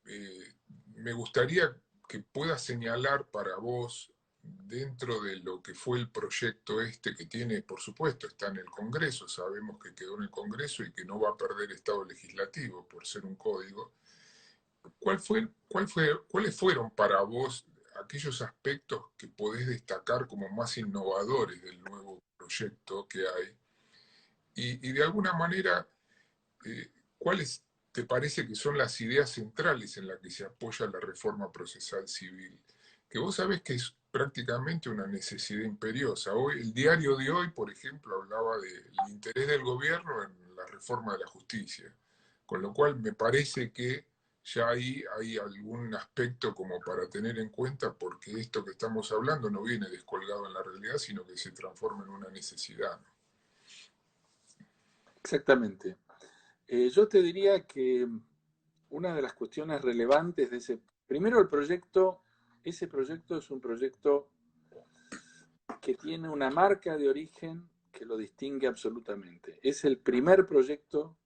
eh, me gustaría que puedas señalar para vos, dentro de lo que fue el proyecto este que tiene, por supuesto, está en el Congreso, sabemos que quedó en el Congreso y que no va a perder estado legislativo por ser un código, ¿cuáles fueron para vos aquellos aspectos que podés destacar como más innovadores del nuevo proyecto que hay? Y de alguna manera, ¿cuáles te parece que son las ideas centrales en las que se apoya la reforma procesal civil? Que vos sabés que es prácticamente una necesidad imperiosa. Hoy, el diario de hoy, por ejemplo, hablaba del interés del gobierno en la reforma de la justicia, con lo cual me parece que ya ahí hay algún aspecto como para tener en cuenta, porque esto que estamos hablando no viene descolgado en la realidad, sino que se transforma en una necesidad. Exactamente. Yo te diría que una de las cuestiones relevantes de primero el proyecto, ese proyecto es un proyecto que tiene una marca de origen que lo distingue absolutamente. Es el primer proyecto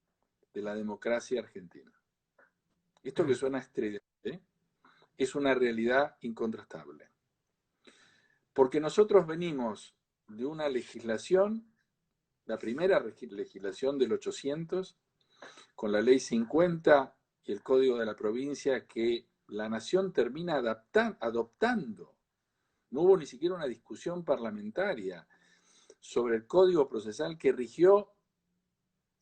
de la democracia argentina. Esto que suena estridente es una realidad incontrastable. Porque nosotros venimos de una legislación, la primera legislación del 800, con la ley 50 y el Código de la Provincia, que la nación termina adoptando. No hubo ni siquiera una discusión parlamentaria sobre el Código Procesal que rigió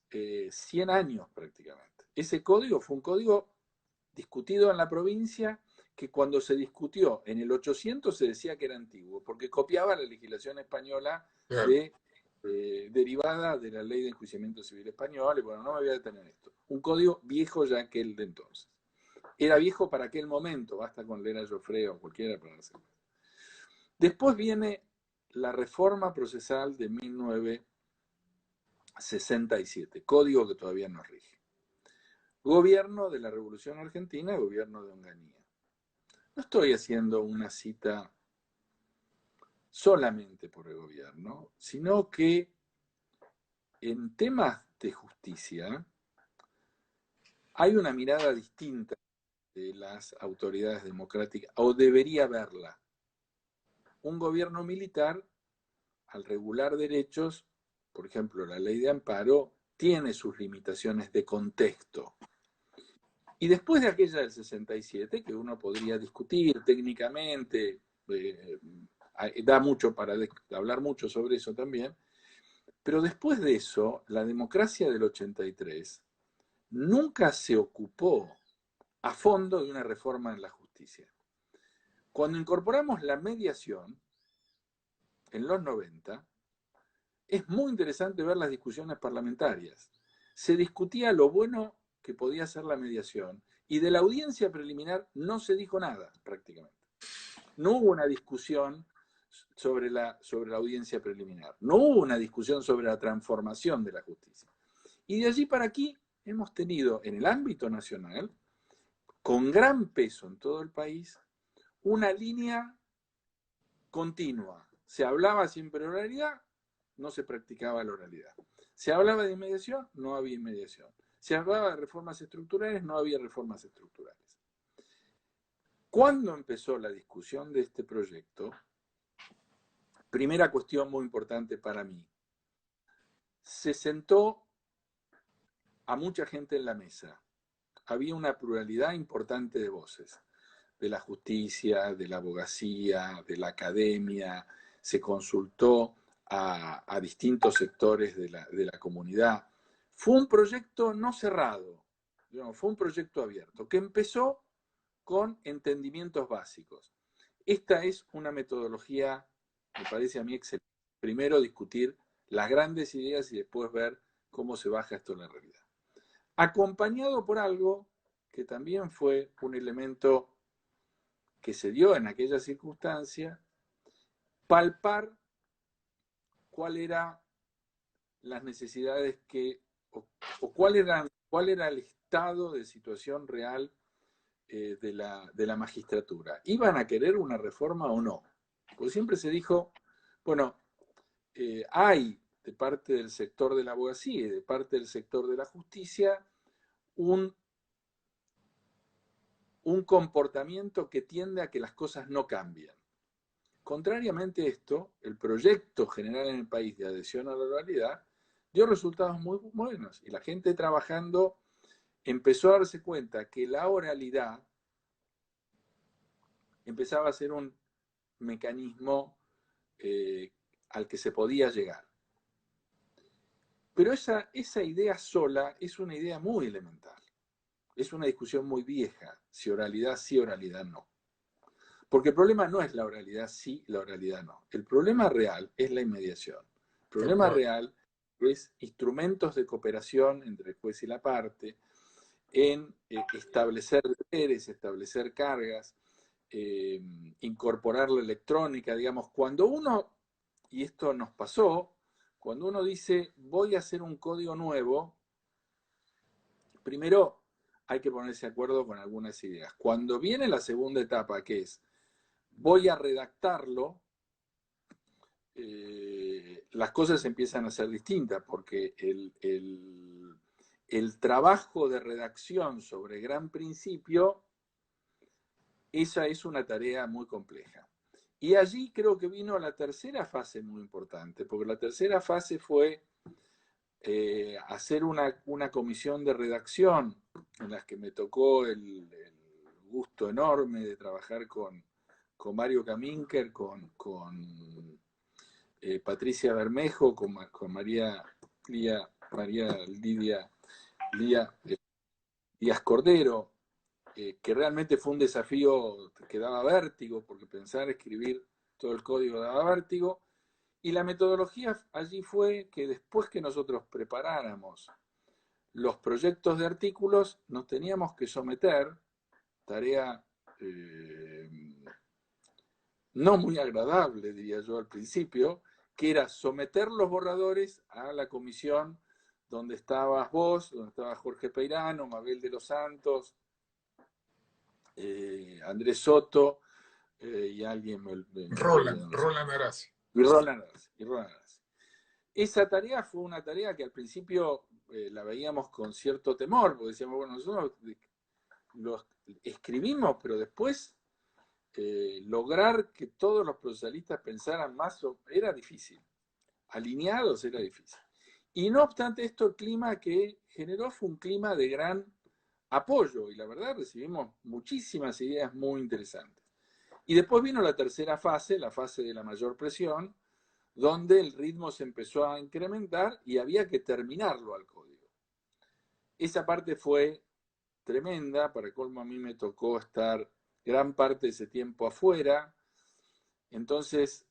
100 años prácticamente. Ese código fue un código discutido en la provincia que cuando se discutió en el 800 se decía que era antiguo, porque copiaba la legislación española Claro. derivada de la ley de enjuiciamiento civil español, y bueno, no me voy a detener en esto. Un código viejo ya aquel de entonces. Era viejo para aquel momento, basta con leer a Joffre o cualquiera para darse cuenta. Después viene la reforma procesal de 1967, código que todavía nos rige. Gobierno de la Revolución Argentina, gobierno de Onganía. No estoy haciendo una cita solamente por el gobierno, sino que en temas de justicia hay una mirada distinta de las autoridades democráticas, o debería haberla. Un gobierno militar, al regular derechos, por ejemplo, la ley de amparo, tiene sus limitaciones de contexto. Y después de aquella del 67, que uno podría discutir técnicamente, da mucho para hablar mucho sobre eso también, pero después de eso, la democracia del 83 nunca se ocupó a fondo de una reforma en la justicia. Cuando incorporamos la mediación, en los 90, es muy interesante ver las discusiones parlamentarias. Se discutía lo bueno que podía ser la mediación y de la audiencia preliminar no se dijo nada prácticamente. No hubo una discusión sobre la audiencia preliminar, no hubo una discusión sobre la transformación de la justicia. Y de allí para aquí hemos tenido en el ámbito nacional, con gran peso en todo el país, una línea continua. Se hablaba siempre de oralidad, no se practicaba la oralidad. Se hablaba de inmediación, no había inmediación. Se hablaba de reformas estructurales, no había reformas estructurales. Cuando empezó la discusión de este proyecto, Primera cuestión muy importante para mí. Se sentó a mucha gente en la mesa. Había una pluralidad importante de voces, de la justicia, de la abogacía, de la academia. Se consultó a distintos sectores de la comunidad. Fue un proyecto no cerrado, digamos, fue un proyecto abierto, que empezó con entendimientos básicos. Esta es una metodología, me parece a mí excelente. Primero discutir las grandes ideas y después ver cómo se baja esto en la realidad. Acompañado por algo que también fue un elemento que se dio en aquella circunstancia, palpar cuáles eran las necesidades o cuál era el estado de situación real de la magistratura. ¿Iban a querer una reforma o no? Porque siempre se dijo, bueno, hay de parte del sector de la abogacía y de parte del sector de la justicia un comportamiento que tiende a que las cosas no cambien. Contrariamente a esto, el proyecto general en el país de adhesión a la oralidad dio resultados muy buenos y la gente trabajando empezó a darse cuenta que la oralidad empezaba a ser un mecanismo al que se podía llegar. Pero esa idea sola es una idea muy elemental. Es una discusión muy vieja, si oralidad sí, oralidad no. Porque el problema no es la oralidad sí, la oralidad no. El problema real es la inmediación. El problema real es instrumentos de cooperación entre el juez y la parte, en establecer deberes, establecer cargas, incorporar la electrónica, digamos, cuando uno, y esto nos pasó, cuando uno dice voy a hacer un código nuevo, primero hay que ponerse de acuerdo con algunas ideas. Cuando viene la segunda etapa, que es voy a redactarlo, las cosas empiezan a ser distintas, porque el trabajo de redacción sobre gran principio, esa es una tarea muy compleja. Y allí creo que vino la tercera fase muy importante, porque la tercera fase fue hacer una comisión de redacción en la que me tocó el gusto enorme de trabajar con Mario Kaminker, con Patricia Bermejo, con María Lidia Díaz Cordero, que realmente fue un desafío que daba vértigo, porque pensar escribir todo el código daba vértigo. Y la metodología allí fue que después que nosotros preparáramos los proyectos de artículos, nos teníamos que someter, tarea no muy agradable, diría yo al principio, que era someter los borradores a la comisión donde estabas vos, donde estaba Jorge Peirano, Mabel de los Santos, Andrés Soto y alguien Roland Arasi. Y Roland Arasi. Esa tarea fue una tarea que al principio la veíamos con cierto temor, porque decíamos, bueno, nosotros los escribimos, pero después lograr que todos los procesalistas pensaran más era difícil. Alineados era difícil. Y no obstante esto, el clima que generó fue un clima de gran apoyo, y la verdad recibimos muchísimas ideas muy interesantes. Y después vino la tercera fase, la fase de la mayor presión, donde el ritmo se empezó a incrementar y había que terminarlo al código. Esa parte fue tremenda, para colmo a mí me tocó estar gran parte de ese tiempo afuera, entonces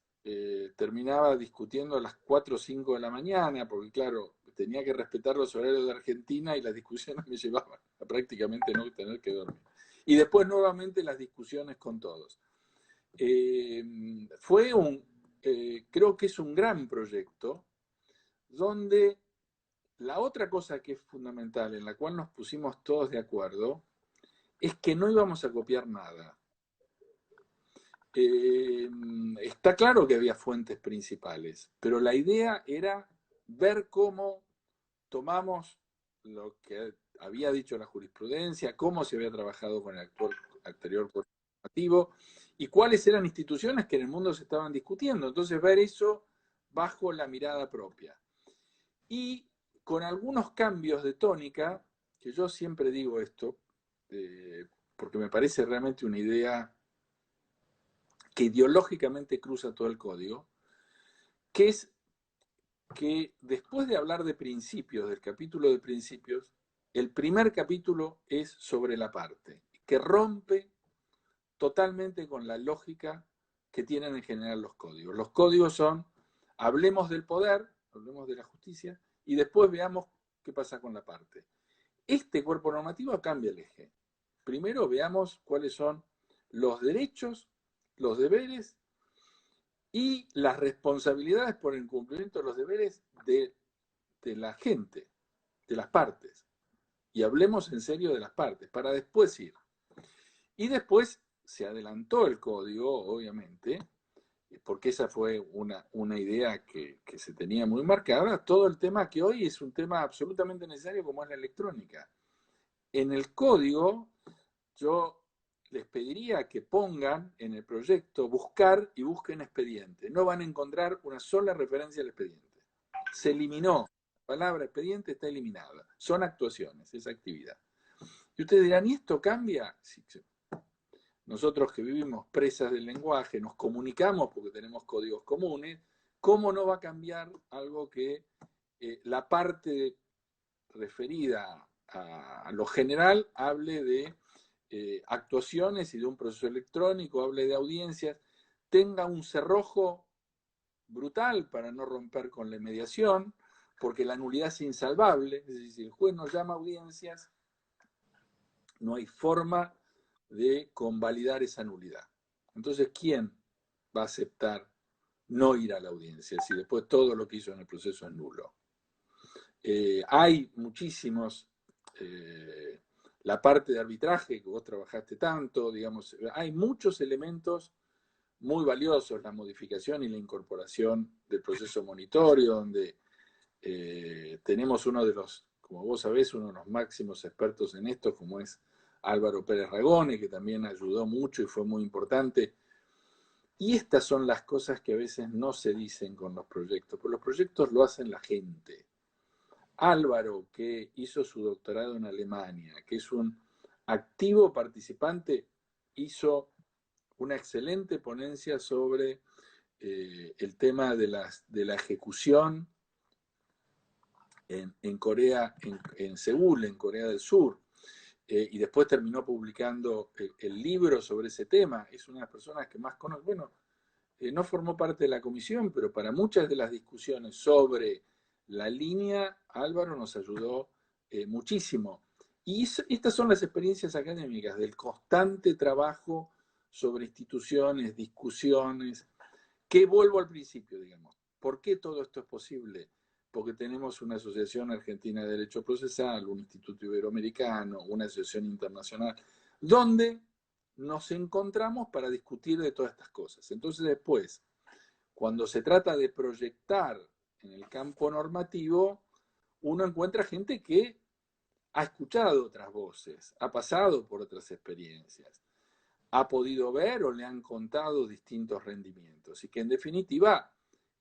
terminaba discutiendo a las 4 o 5 de la mañana, porque claro, tenía que respetar los horarios de Argentina y las discusiones me llevaban a prácticamente no tener que dormir. Y después nuevamente las discusiones con todos. Fue creo que es un gran proyecto, donde la otra cosa que es fundamental, en la cual nos pusimos todos de acuerdo, es que no íbamos a copiar nada. Está claro que había fuentes principales, pero la idea era ver cómo tomamos lo que había dicho la jurisprudencia, cómo se había trabajado con el anterior corporativo, y cuáles eran instituciones que en el mundo se estaban discutiendo. Entonces ver eso bajo la mirada propia. Y con algunos cambios de tónica, que yo siempre digo esto, porque me parece realmente una idea que ideológicamente cruza todo el código, que es que después de hablar de principios, del capítulo de principios, el primer capítulo es sobre la parte, que rompe totalmente con la lógica que tienen en general los códigos. Los códigos son, hablemos del poder, hablemos de la justicia, y después veamos qué pasa con la parte. Este cuerpo normativo cambia el eje. Primero veamos cuáles son los derechos, los deberes y las responsabilidades por el cumplimiento de los deberes de la gente, de las partes. Y hablemos en serio de las partes, para después ir. Y después se adelantó el código, obviamente, porque esa fue una idea que se tenía muy marcada, todo el tema que hoy es un tema absolutamente necesario como es la electrónica. En el código, yo les pediría que pongan en el proyecto buscar y busquen expediente. No van a encontrar una sola referencia al expediente. Se eliminó. La palabra expediente está eliminada. Son actuaciones, es actividad. Y ustedes dirán, ¿y esto cambia? Sí, sí. Nosotros que vivimos presas del lenguaje, nos comunicamos porque tenemos códigos comunes, ¿cómo no va a cambiar algo que la parte referida a lo general hable de actuaciones y de un proceso electrónico, hable de audiencias, tenga un cerrojo brutal para no romper con la mediación, porque la nulidad es insalvable, es decir, si el juez no llama audiencias, no hay forma de convalidar esa nulidad. Entonces, ¿quién va a aceptar no ir a la audiencia si después todo lo que hizo en el proceso es nulo? Hay muchísimos, la parte de arbitraje que vos trabajaste tanto, digamos, hay muchos elementos muy valiosos, la modificación y la incorporación del proceso monitorio, donde tenemos uno de los, como vos sabés, uno de los máximos expertos en esto, como es Álvaro Pérez Ragone, que también ayudó mucho y fue muy importante. Y estas son las cosas que a veces no se dicen con los proyectos, porque los proyectos lo hacen la gente. Álvaro, que hizo su doctorado en Alemania, que es un activo participante, hizo una excelente ponencia sobre el tema de la ejecución en Corea, en Seúl, en Corea del Sur, y después terminó publicando el libro sobre ese tema. Es una de las personas que más conozco. Bueno, no formó parte de la comisión, pero para muchas de las discusiones sobre la línea, Álvaro nos ayudó muchísimo. Y estas son las experiencias académicas del constante trabajo sobre instituciones, discusiones, que vuelvo al principio, digamos. ¿Por qué todo esto es posible? Porque tenemos una Asociación Argentina de Derecho Procesal, un Instituto Iberoamericano, una asociación internacional, donde nos encontramos para discutir de todas estas cosas. Entonces después, cuando se trata de proyectar en el campo normativo, uno encuentra gente que ha escuchado otras voces, ha pasado por otras experiencias, ha podido ver o le han contado distintos rendimientos y que en definitiva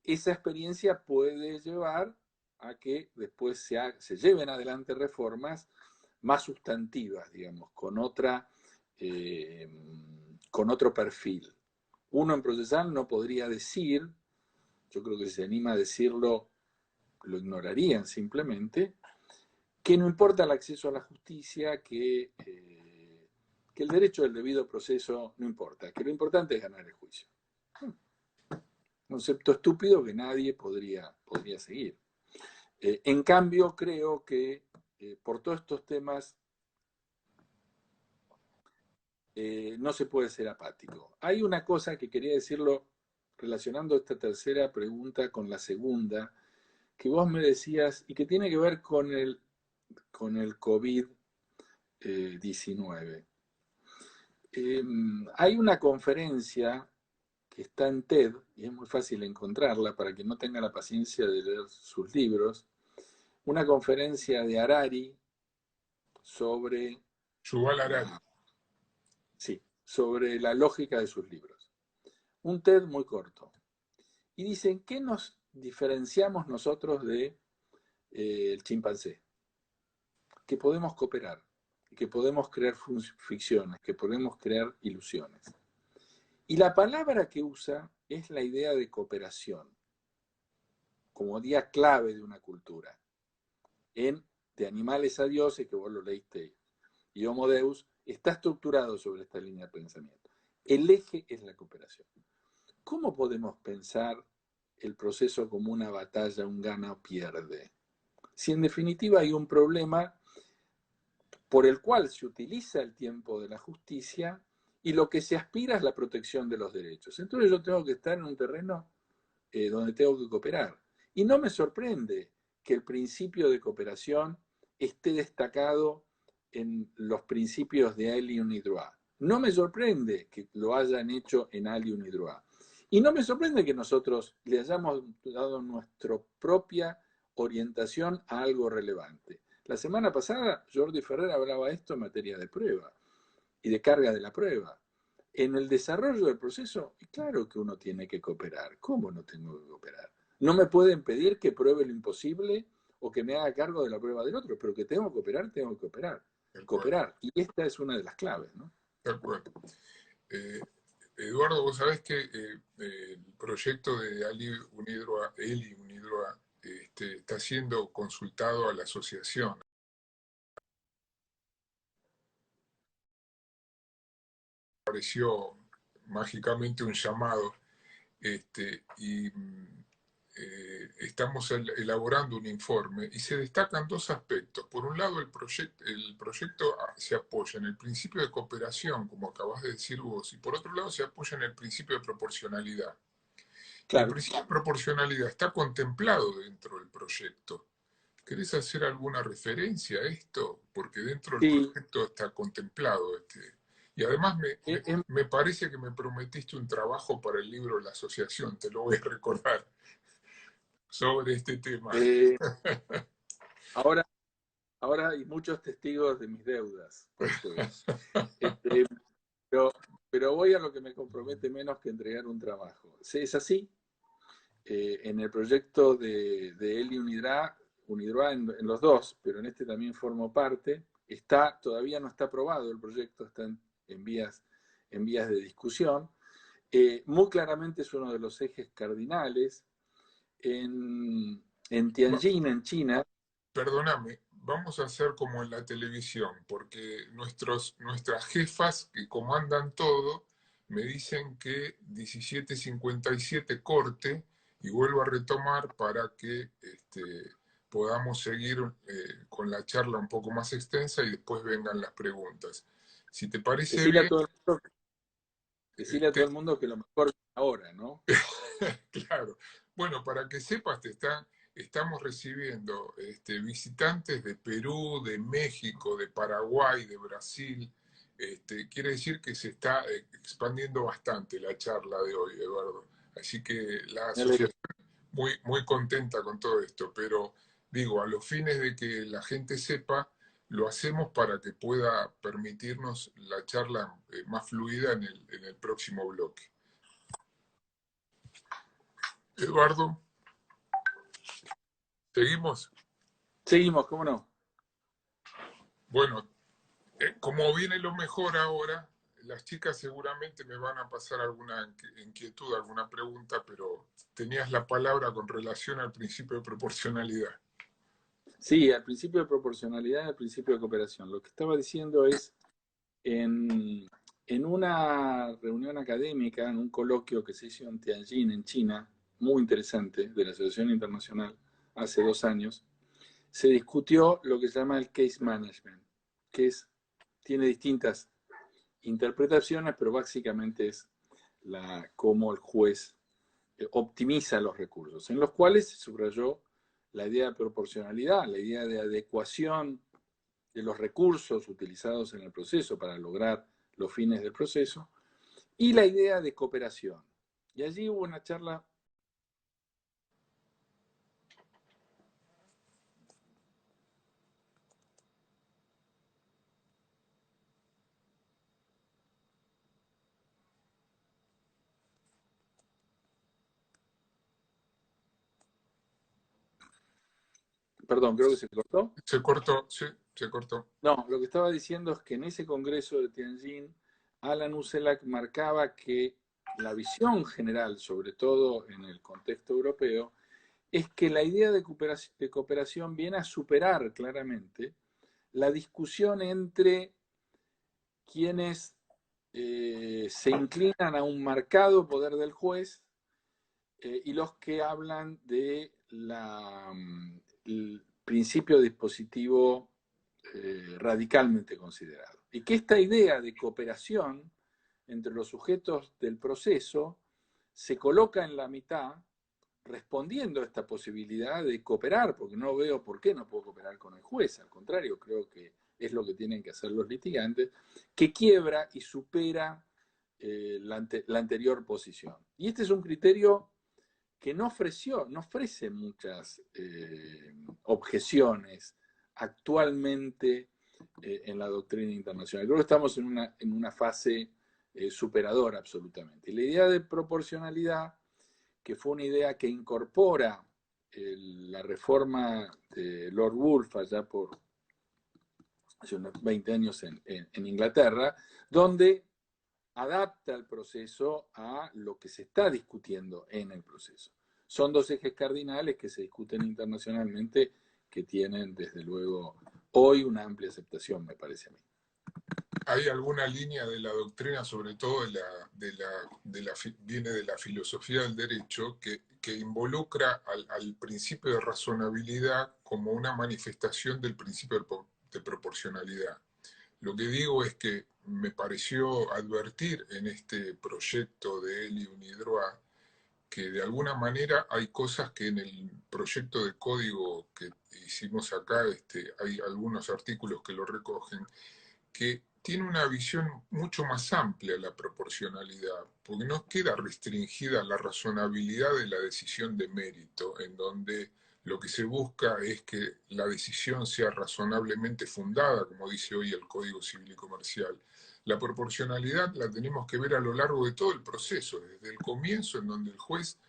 esa experiencia puede llevar a que después se lleven adelante reformas más sustantivas, digamos, con otro perfil. Uno en procesal no podría decir, yo creo que si se anima a decirlo, lo ignorarían simplemente, que no importa el acceso a la justicia, que el derecho del debido proceso no importa, que lo importante es ganar el juicio. Concepto estúpido que nadie podría seguir. En cambio, creo que por todos estos temas no se puede ser apático. Hay una cosa que quería decirlo relacionando esta tercera pregunta con la segunda, que vos me decías y que tiene que ver con el COVID-19. Hay una conferencia que está en TED, y es muy fácil encontrarla para quien no tenga la paciencia de leer sus libros, una conferencia de Harari sobre... Yuval Harari. Sí, sobre la lógica de sus libros. Un TED muy corto. Y dicen, ¿qué nos diferenciamos nosotros de el chimpancé? Que podemos cooperar, que podemos crear ficciones, que podemos crear ilusiones. Y la palabra que usa es la idea de cooperación, como día clave de una cultura. En De animales a dioses, que vos lo leíste, y Homo Deus, está estructurado sobre esta línea de pensamiento. El eje es la cooperación. ¿Cómo podemos pensar el proceso como una batalla, un gana o pierde? Si en definitiva hay un problema por el cual se utiliza el tiempo de la justicia y lo que se aspira es la protección de los derechos. Entonces yo tengo que estar en un terreno donde tengo que cooperar. Y no me sorprende que el principio de cooperación esté destacado en los principios de Ali Unidroit. No me sorprende que lo hayan hecho en Ali Unidroit. Y no me sorprende que nosotros le hayamos dado nuestra propia orientación a algo relevante. La semana pasada Jordi Ferrer hablaba de esto en materia de prueba y de carga de la prueba. En el desarrollo del proceso, claro que uno tiene que cooperar. ¿Cómo no tengo que cooperar? No me pueden pedir que pruebe lo imposible o que me haga cargo de la prueba del otro, pero que tengo que cooperar, tengo que cooperar. Tal cual, Cooperar. Y esta es una de las claves, ¿no? tal cual. Eduardo, vos sabés que el proyecto de Eli Unidroa está siendo consultado a la asociación. Apareció mágicamente un llamado y estamos elaborando un informe y se destacan dos aspectos. Por un lado, el proyecto se apoya en el principio de cooperación, como acabas de decir vos, y por otro lado se apoya en el principio de proporcionalidad. Y el Claro. principio de proporcionalidad está contemplado dentro del proyecto. ¿Querés hacer alguna referencia a esto? Porque dentro del Sí, proyecto está contemplado. Y además me parece que me prometiste un trabajo para el libro de la asociación, te lo voy a recordar, sobre este tema. eh, ahora, ahora hay muchos testigos de mis deudas por fuego. Este, pero, pero voy a lo que me compromete menos que entregar un trabajo. Sí, es así. En el proyecto de Eli Unidroit en los dos, pero en este también formo parte, todavía no está aprobado el proyecto, está en vías de discusión. Muy claramente es uno de los ejes cardinales. En Tianjin, en China. Perdóname, vamos a hacer como en la televisión, porque nuestras jefas que comandan todo me dicen que 17:57 corte y vuelvo a retomar para que podamos seguir con la charla un poco más extensa y después vengan las preguntas. Si te parece Decirle a bien, todo el mundo, decirle a todo te, el mundo que lo mejor es ahora, ¿no? claro. Bueno, para que sepas, estamos recibiendo visitantes de Perú, de México, de Paraguay, de Brasil. Quiere decir que se está expandiendo bastante la charla de hoy, Eduardo. Así que la Me alegro. asociación muy, muy contenta con todo esto, pero digo, a los fines de que la gente sepa, lo hacemos para que pueda permitirnos la charla más fluida en el próximo bloque. Eduardo, ¿seguimos? Seguimos, ¿cómo no? Bueno, como viene lo mejor ahora, las chicas seguramente me van a pasar alguna inquietud, alguna pregunta, pero tenías la palabra con relación al principio de proporcionalidad. Sí, al principio de proporcionalidad, al principio de cooperación. Lo que estaba diciendo es, en, en una reunión académica, en un coloquio que se hizo en Tianjin, en China, muy interesante, de la Asociación Internacional, hace 2 años, se discutió lo que se llama el case management, tiene distintas interpretaciones, pero básicamente es cómo el juez optimiza los recursos, en los cuales se subrayó la idea de proporcionalidad, la idea de adecuación de los recursos utilizados en el proceso para lograr los fines del proceso, y la idea de cooperación. Y allí hubo una charla. Perdón, creo que se cortó. Se cortó, sí, se cortó. No, lo que estaba diciendo es que en ese congreso de Tianjin, Alan Uselak marcaba que la visión general, sobre todo en el contexto europeo, es que la idea de cooperación viene a superar claramente la discusión entre quienes se inclinan a un marcado poder del juez y los que hablan de el principio dispositivo radicalmente considerado. Y que esta idea de cooperación entre los sujetos del proceso se coloca en la mitad respondiendo a esta posibilidad de cooperar, porque no veo por qué no puedo cooperar con el juez, al contrario, creo que es lo que tienen que hacer los litigantes, que quiebra y supera la anterior posición. Y este es un criterio que no ofrece muchas objeciones actualmente en la doctrina internacional. Creo que estamos en una fase superadora absolutamente. Y la idea de proporcionalidad, que fue una idea que incorpora la reforma de Lord Woolf allá por hace unos 20 años en Inglaterra, donde adapta el proceso a lo que se está discutiendo en el proceso. Son dos ejes cardinales que se discuten internacionalmente que tienen, desde luego, hoy una amplia aceptación, me parece a mí. Hay alguna línea de la doctrina, sobre todo viene de la filosofía del derecho, que involucra al principio de razonabilidad como una manifestación del principio de proporcionalidad. Lo que digo es que me pareció advertir en este proyecto de Elie Unidroit que de alguna manera hay cosas que en el proyecto de código que hicimos acá, hay algunos artículos que lo recogen, que tiene una visión mucho más amplia la proporcionalidad, porque no queda restringida a la razonabilidad de la decisión de mérito, en donde lo que se busca es que la decisión sea razonablemente fundada, como dice hoy el Código Civil y Comercial. La proporcionalidad la tenemos que ver a lo largo de todo el proceso, desde el comienzo, en donde el juez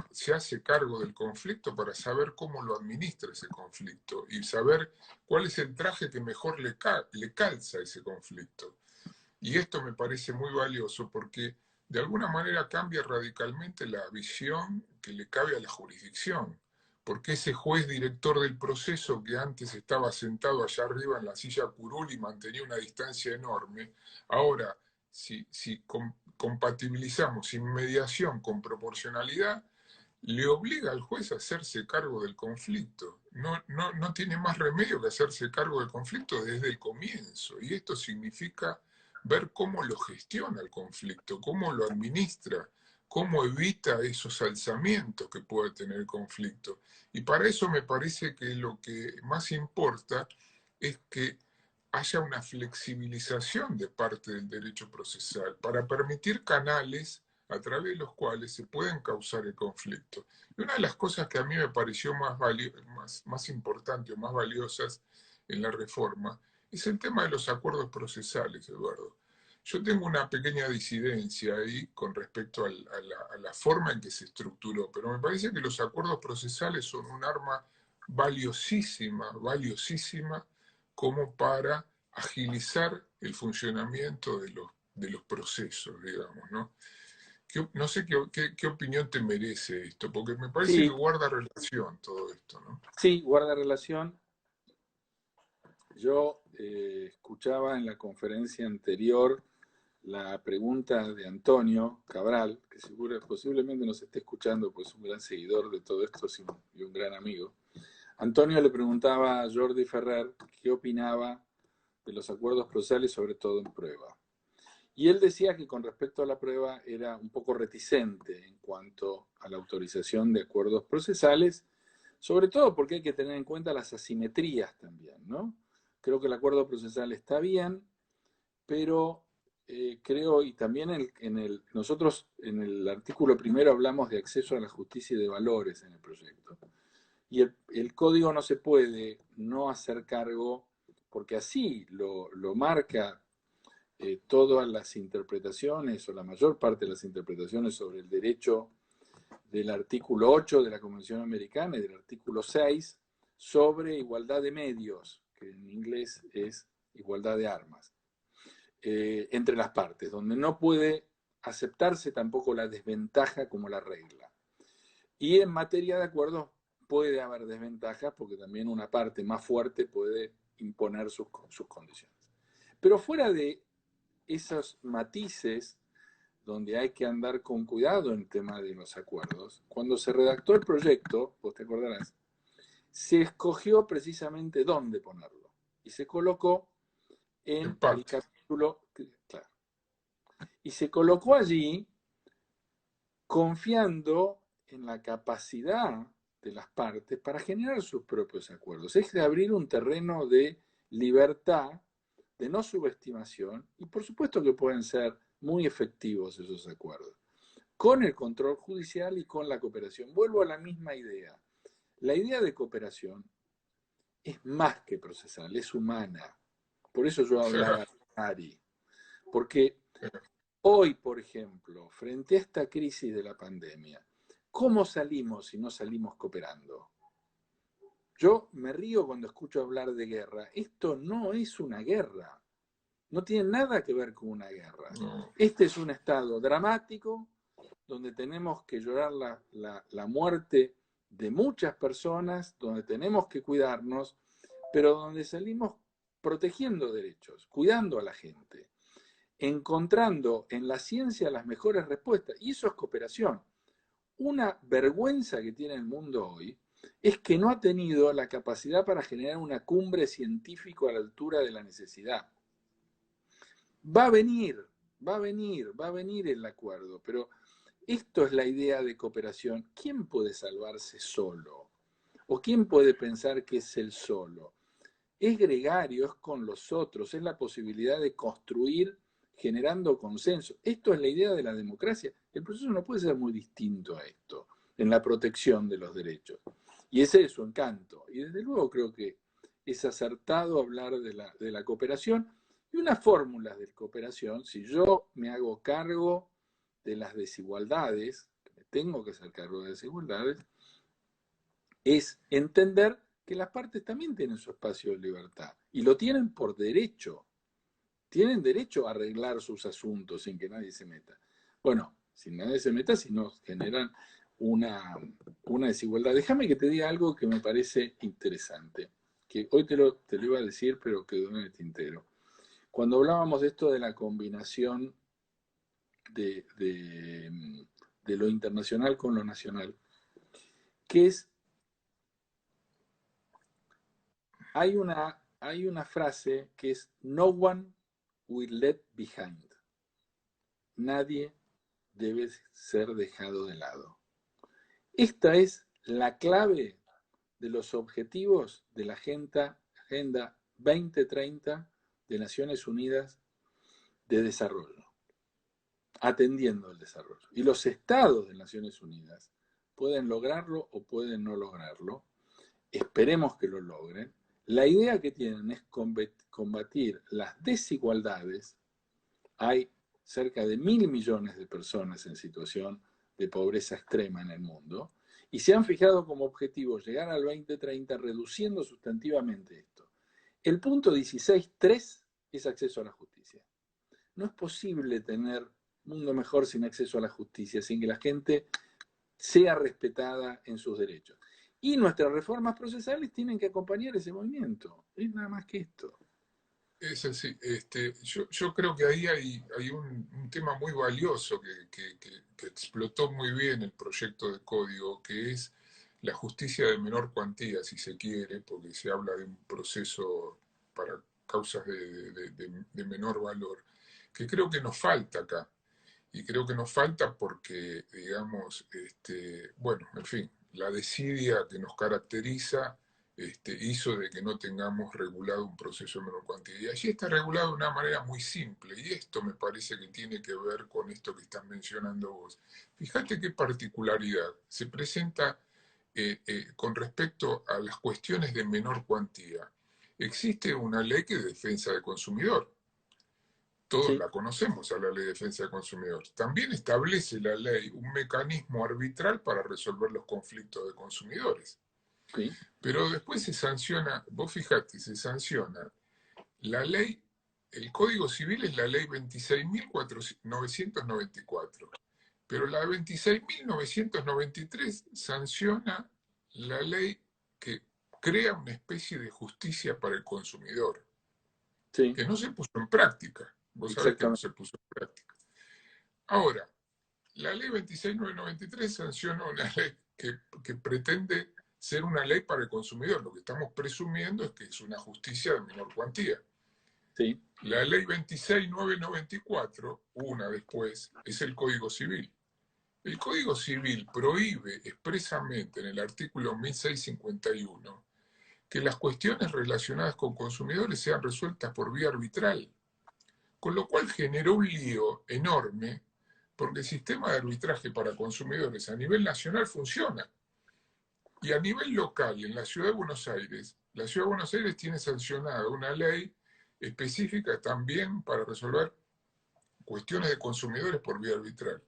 se hace cargo del conflicto para saber cómo lo administra ese conflicto y saber cuál es el traje que mejor le calza a ese conflicto. Y esto me parece muy valioso porque de alguna manera cambia radicalmente la visión que le cabe a la jurisdicción. Porque ese juez director del proceso que antes estaba sentado allá arriba en la silla curul y mantenía una distancia enorme, ahora si compatibilizamos inmediación con proporcionalidad, le obliga al juez a hacerse cargo del conflicto. No tiene más remedio que hacerse cargo del conflicto desde el comienzo. Y esto significa ver cómo lo gestiona el conflicto, cómo lo administra, cómo evita esos alzamientos que puede tener el conflicto. Y para eso me parece que lo que más importa es que haya una flexibilización de parte del derecho procesal para permitir canales a través de los cuales se pueden causar el conflicto. Y una de las cosas que a mí me pareció más importante o más valiosas en la reforma es el tema de los acuerdos procesales, Eduardo. Yo tengo una pequeña disidencia ahí con respecto a la forma en que se estructuró, pero me parece que los acuerdos procesales son un arma valiosísima, valiosísima, como para agilizar el funcionamiento de los procesos, digamos, ¿no? No sé qué opinión te merece esto, porque me parece que Sí, guarda relación todo esto, ¿no? sí, guarda relación. Yo escuchaba en la conferencia anterior la pregunta de Antonio Cabral, que posiblemente nos esté escuchando, pues es un gran seguidor de todo esto y un gran amigo. Antonio le preguntaba a Jordi Ferrer qué opinaba de los acuerdos procesales, sobre todo en prueba. Y él decía que con respecto a la prueba era un poco reticente en cuanto a la autorización de acuerdos procesales, sobre todo porque hay que tener en cuenta las asimetrías también, ¿no? Creo que el acuerdo procesal está bien, pero creo, y también nosotros en el artículo primero hablamos de acceso a la justicia y de valores en el proyecto. Y el código no se puede no hacer cargo, porque así lo marca todas las interpretaciones, o la mayor parte de las interpretaciones sobre el derecho del artículo 8 de la Convención Americana y del artículo 6 sobre igualdad de medios, que en inglés es igualdad de armas, entre las partes, donde no puede aceptarse tampoco la desventaja como la regla. Y en materia de acuerdos puede haber desventajas porque también una parte más fuerte puede imponer sus condiciones. Pero fuera de esos matices donde hay que andar con cuidado en el tema de los acuerdos, cuando se redactó el proyecto, vos te acordarás, se escogió precisamente dónde ponerlo y se colocó en el Empate. capítulo, claro, y se colocó allí confiando en la capacidad de las partes para generar sus propios acuerdos. Es de abrir un terreno de libertad, de no subestimación, y por supuesto que pueden ser muy efectivos esos acuerdos, con el control judicial y con la cooperación. Vuelvo a la misma idea. La idea de cooperación es más que procesal, es humana. Por eso yo hablaba de Ari. Porque hoy, por ejemplo, frente a esta crisis de la pandemia, ¿cómo salimos si no salimos cooperando? Yo me río cuando escucho hablar de guerra. Esto no es una guerra. No tiene nada que ver con una guerra. No. Este es un estado dramático donde tenemos que llorar la muerte de muchas personas, donde tenemos que cuidarnos, pero donde salimos protegiendo derechos, cuidando a la gente, encontrando en la ciencia las mejores respuestas. Y eso es cooperación. Una vergüenza que tiene el mundo hoy es que no ha tenido la capacidad para generar una cumbre científica a la altura de la necesidad. Va a venir, va a venir, va a venir el acuerdo, pero esto es la idea de cooperación. ¿Quién puede salvarse solo? ¿O quién puede pensar que es el solo? Es gregario, es con los otros, es la posibilidad de construir generando consenso. Esto es la idea de la democracia. El proceso no puede ser muy distinto a esto, en la protección de los derechos. Y ese es su encanto. Y desde luego creo que es acertado hablar de la cooperación y unas fórmulas de cooperación. Si yo me hago cargo de las desigualdades, que me tengo que hacer cargo de desigualdades, es entender que las partes también tienen su espacio de libertad y lo tienen por derecho. Tienen derecho a arreglar sus asuntos sin que nadie se meta. Bueno, sin nadie se meta, si no generan una desigualdad. Déjame que te diga algo que me parece interesante, que hoy te lo iba a decir, pero quedó en el tintero. Cuando hablábamos de esto de la combinación de lo internacional con lo nacional, que es, hay una frase que es no one will let behind. Nadie debe ser dejado de lado. Esta es la clave de los objetivos de la Agenda 2030 de Naciones Unidas de Desarrollo, atendiendo el desarrollo. Y los estados de Naciones Unidas pueden lograrlo o pueden no lograrlo. Esperemos que lo logren. La idea que tienen es combatir las desigualdades. Hay cerca de 1.000 millones de personas en situación de pobreza extrema en el mundo y se han fijado como objetivo llegar al 2030 reduciendo sustantivamente esto. El punto 16.3 es acceso a la justicia. No es posible tener un mundo mejor sin acceso a la justicia, sin que la gente sea respetada en sus derechos. Y nuestras reformas procesales tienen que acompañar ese movimiento. Es nada más que esto. Es así. Yo creo que ahí hay un tema muy valioso que explotó muy bien el proyecto de código, que es la justicia de menor cuantía, si se quiere, porque se habla de un proceso para causas de menor valor, que creo que nos falta acá. Y creo que nos falta porque, digamos, bueno, en fin, la desidia que nos caracteriza hizo de que no tengamos regulado un proceso de menor cuantía. Y allí está regulado de una manera muy simple, y esto me parece que tiene que ver con esto que estás mencionando vos. Fíjate qué particularidad se presenta con respecto a las cuestiones de menor cuantía. Existe una ley que es defensa del consumidor. Todos Sí, la conocemos a la Ley de Defensa del Consumidor. También establece la ley un mecanismo arbitral para resolver los conflictos de consumidores. Sí, Pero después se sanciona, vos fijate, se sanciona la ley, el Código Civil es la ley 26.994, pero la 26.993 sanciona la ley que crea una especie de justicia para el consumidor, sí, que no se puso en práctica. Vos sabés que no exactamente. se puso en práctica. Ahora, la ley 26.993 sanciona una ley que pretende ser una ley para el consumidor. Lo que estamos presumiendo es que es una justicia de menor cuantía. Sí, La ley 26.994, una después, es el Código Civil. El Código Civil prohíbe expresamente en el artículo 1651 que las cuestiones relacionadas con consumidores sean resueltas por vía arbitral, con lo cual generó un lío enorme porque el sistema de arbitraje para consumidores a nivel nacional funciona. Y a nivel local, en la Ciudad de Buenos Aires, la Ciudad de Buenos Aires tiene sancionada una ley específica también para resolver cuestiones de consumidores por vía arbitral.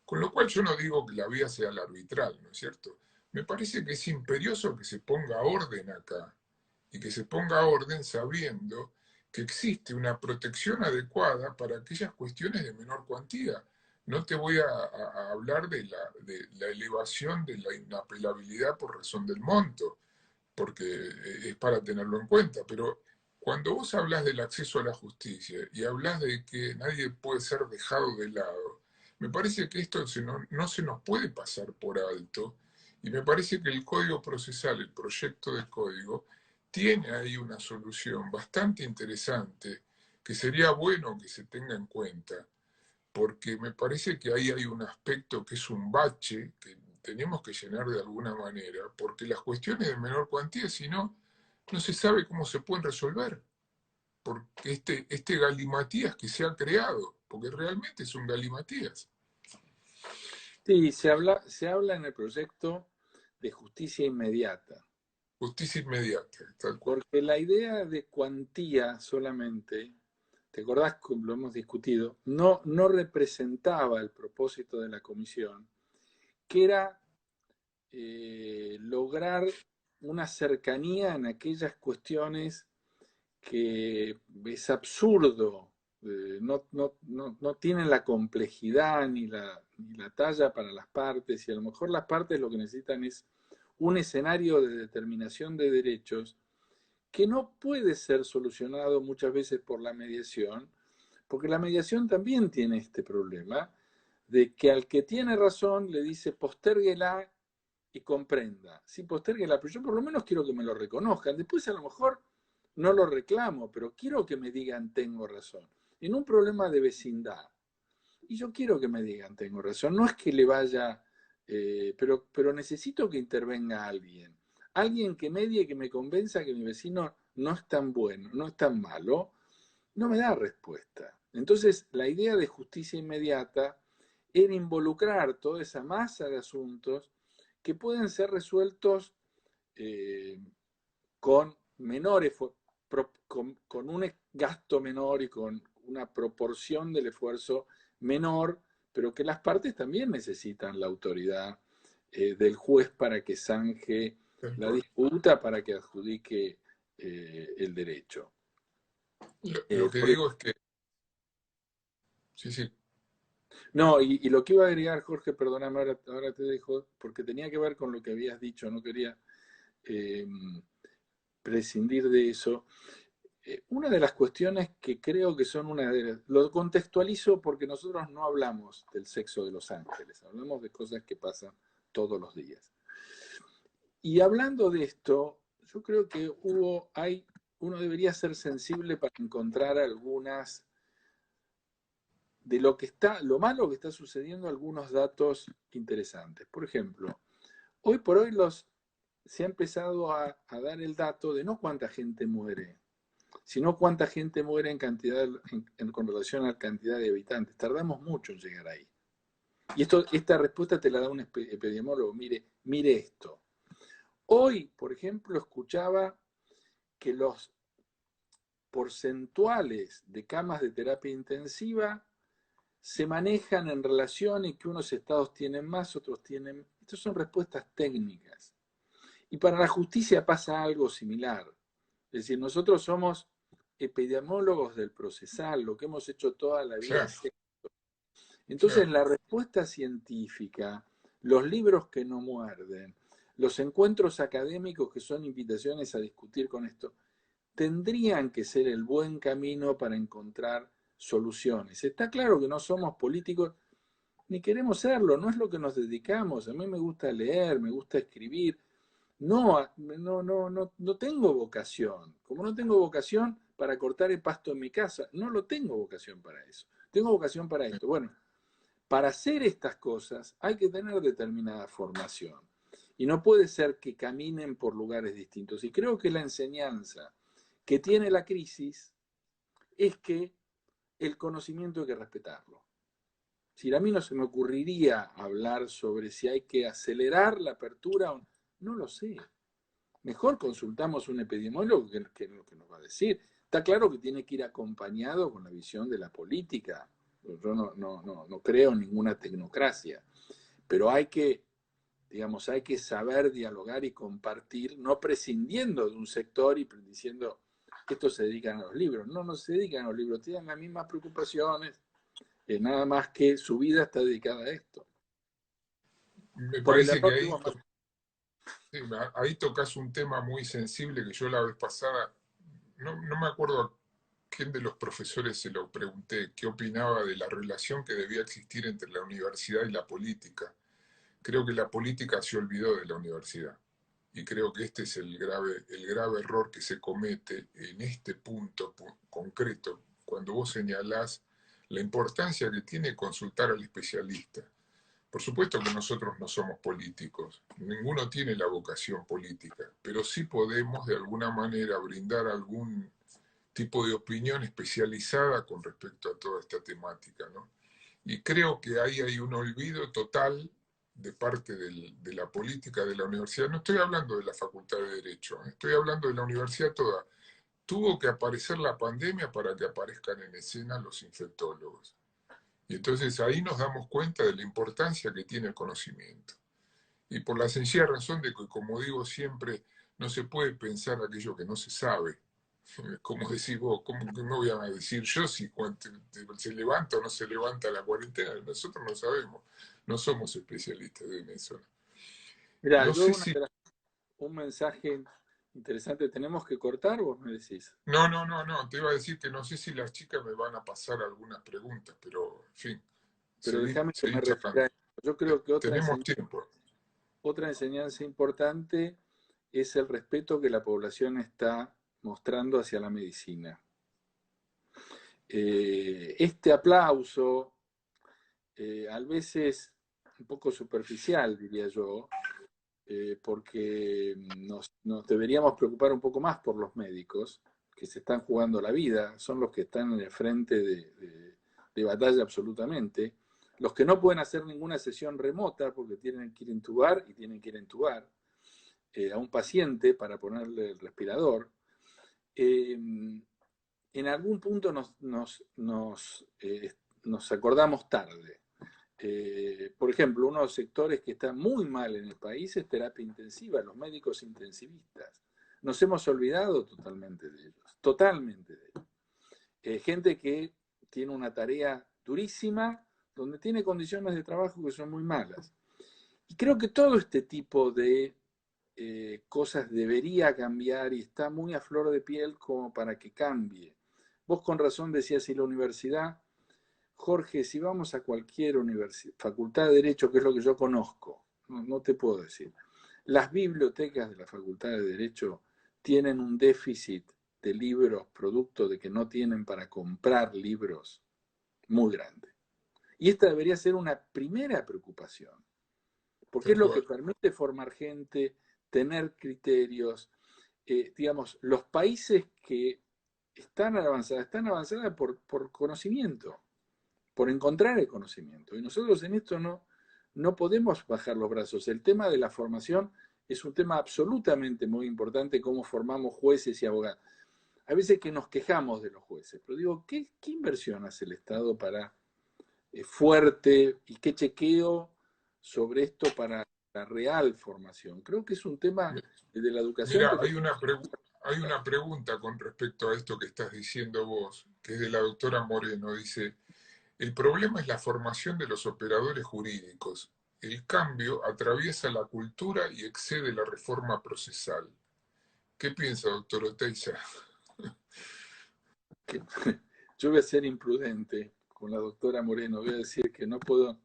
Con lo cual yo no digo que la vía sea la arbitral, ¿no es cierto? Me parece que es imperioso que se ponga orden acá y que se ponga orden sabiendo que existe una protección adecuada para aquellas cuestiones de menor cuantía. No te voy a hablar de la elevación de la inapelabilidad por razón del monto, porque es para tenerlo en cuenta, pero cuando vos hablas del acceso a la justicia y hablas de que nadie puede ser dejado de lado, me parece que esto no se nos puede pasar por alto y me parece que el Código Procesal, el proyecto de código, tiene ahí una solución bastante interesante que sería bueno que se tenga en cuenta, porque me parece que ahí hay un aspecto que es un bache que tenemos que llenar de alguna manera, porque las cuestiones de menor cuantía, si no, no se sabe cómo se pueden resolver, porque este galimatías que se ha creado, porque realmente es un galimatías, sí, se habla en el proyecto de justicia inmediata, justicia inmediata, tal cual. porque la idea de cuantía solamente, ¿te acordás que lo hemos discutido? No representaba el propósito de la comisión, que era lograr una cercanía en aquellas cuestiones que es absurdo, no tienen la complejidad ni la talla para las partes, y a lo mejor las partes lo que necesitan es un escenario de determinación de derechos que no puede ser solucionado muchas veces por la mediación, porque la mediación también tiene este problema de que al que tiene razón le dice postérguela y comprenda. Sí, postérguela, pero yo por lo menos quiero que me lo reconozcan. Después a lo mejor no lo reclamo, pero quiero que me digan tengo razón. En un problema de vecindad, y yo quiero que me digan tengo razón, no es que le vaya, pero necesito que intervenga alguien. Alguien que medie, que me convenza que mi vecino no es tan bueno, no es tan malo, no me da respuesta. Entonces, la idea de justicia inmediata era involucrar toda esa masa de asuntos que pueden ser resueltos eh, con menores, con un gasto menor y con una proporción del esfuerzo menor, pero que las partes también necesitan la autoridad del juez para que zanje Tal la cual. disputa, para que adjudique el derecho. Lo que Por digo es que, sí, sí, No, y lo que iba a agregar, Jorge, perdóname, ahora te dejo, porque tenía que ver con lo que habías dicho, no quería eh, prescindir de eso. Una de las cuestiones que creo que son una de las... Lo contextualizo porque nosotros no hablamos del sexo de los ángeles, hablamos de cosas que pasan todos los días. Y hablando de esto, yo creo que uno debería ser sensible para encontrar algunas de lo malo que está sucediendo, algunos datos interesantes. Por ejemplo, hoy por hoy se ha empezado a dar el dato de no cuánta gente muere, sino cuánta gente muere con relación a la cantidad de habitantes. Tardamos mucho en llegar ahí. Y esta respuesta te la da un epidemiólogo. Mire esto. Hoy, por ejemplo, escuchaba que los porcentuales de camas de terapia intensiva se manejan en relación y que unos estados tienen más, otros tienen... Estas son respuestas técnicas. Y para la justicia pasa algo similar. Es decir, nosotros somos epidemiólogos del procesal, lo que hemos hecho toda la vida Claro, es esto. Entonces, claro. la respuesta científica, los libros que no muerden, los encuentros académicos que son invitaciones a discutir con esto, tendrían que ser el buen camino para encontrar soluciones. Está claro que no somos políticos ni queremos serlo, no es lo que nos dedicamos. A mí me gusta leer, me gusta escribir. No tengo vocación. Como no tengo vocación para cortar el pasto en mi casa, no lo tengo vocación para eso. Tengo vocación para esto. Bueno, para hacer estas cosas hay que tener determinada formación. Y no puede ser que caminen por lugares distintos. Y creo que la enseñanza que tiene la crisis es que el conocimiento hay que respetarlo. Si a mí no se me ocurriría hablar sobre si hay que acelerar la apertura, no lo sé. Mejor consultamos un epidemiólogo que lo que nos va a decir. Está claro que tiene que ir acompañado con la visión de la política. Yo no creo en ninguna tecnocracia, pero digamos, hay que saber dialogar y compartir, no prescindiendo de un sector y diciendo que estos se dedican a los libros. No se dedican a los libros, tienen las mismas preocupaciones, nada más que su vida está dedicada a esto. Me Por el parece que error que hubo más. sí, ahí tocas un tema muy sensible que yo la vez pasada, no me acuerdo a quién de los profesores se lo pregunté, qué opinaba de la relación que debía existir entre la universidad y la política. Creo que la política se olvidó de la universidad. Y creo que este es el grave error que se comete en este punto concreto, cuando vos señalás la importancia que tiene consultar al especialista. Por supuesto que nosotros no somos políticos, ninguno tiene la vocación política, pero sí podemos de alguna manera brindar algún tipo de opinión especializada con respecto a toda esta temática, ¿no? Y creo que ahí hay un olvido total de parte de la política de la universidad. No estoy hablando de la Facultad de Derecho, estoy hablando de la universidad toda. Tuvo que aparecer la pandemia para que aparezcan en escena los infectólogos. Y entonces ahí nos damos cuenta de la importancia que tiene el conocimiento. Y por la sencilla razón de que, como digo siempre, no se puede pensar aquello que no se sabe. Como decís vos, ¿cómo que me voy a decir yo si se levanta o no se levanta la cuarentena? Nosotros no sabemos, no somos especialistas en eso. Mira, No sé si... un mensaje interesante. ¿Tenemos que cortar? Vos me decís. No, te iba a decir que no sé si las chicas me van a pasar algunas preguntas, pero en fin, Pero déjame que me seguí refiera a charlando. esto. Yo creo que Tenemos tiempo. otra enseñanza importante es el respeto que la población está mostrando hacia la medicina. Este aplauso, a veces un poco superficial, diría yo, porque nos deberíamos preocupar un poco más por los médicos que se están jugando la vida, son los que están en el frente de batalla absolutamente, los que no pueden hacer ninguna sesión remota porque tienen que ir a intubar y tienen que ir a intubar a un paciente para ponerle el respirador. En algún punto nos acordamos tarde. Por ejemplo, uno de los sectores que está muy mal en el país es terapia intensiva, los médicos intensivistas. Nos hemos olvidado totalmente de ellos, totalmente de ellos. Gente que tiene una tarea durísima, donde tiene condiciones de trabajo que son muy malas. Y creo que todo este tipo de cosas debería cambiar y está muy a flor de piel como para que cambie. Vos con razón decías, si la universidad, Jorge, si vamos a cualquier facultad de Derecho, que es lo que yo conozco, no te puedo decir, las bibliotecas de la Facultad de Derecho tienen un déficit de libros producto de que no tienen para comprar libros muy grande. Y esta debería ser una primera preocupación, porque Tal es lo que cual. permite formar gente, tener criterios. Digamos, los países que están avanzadas por conocimiento, por encontrar el conocimiento. Y nosotros en esto no podemos bajar los brazos. El tema de la formación es un tema absolutamente muy importante, cómo formamos jueces y abogados. A veces que nos quejamos de los jueces, pero digo, ¿qué inversión hace el Estado para fuerte y qué chequeo sobre esto para la real formación. Creo que es un tema de la educación Mira, que... hay una pregunta con respecto a esto que estás diciendo vos, que es de la doctora Moreno. Dice, el problema es la formación de los operadores jurídicos. El cambio atraviesa la cultura y excede la reforma procesal. ¿Qué piensa, doctor Oteiza? que yo voy a ser imprudente con la doctora Moreno, voy a decir que no puedo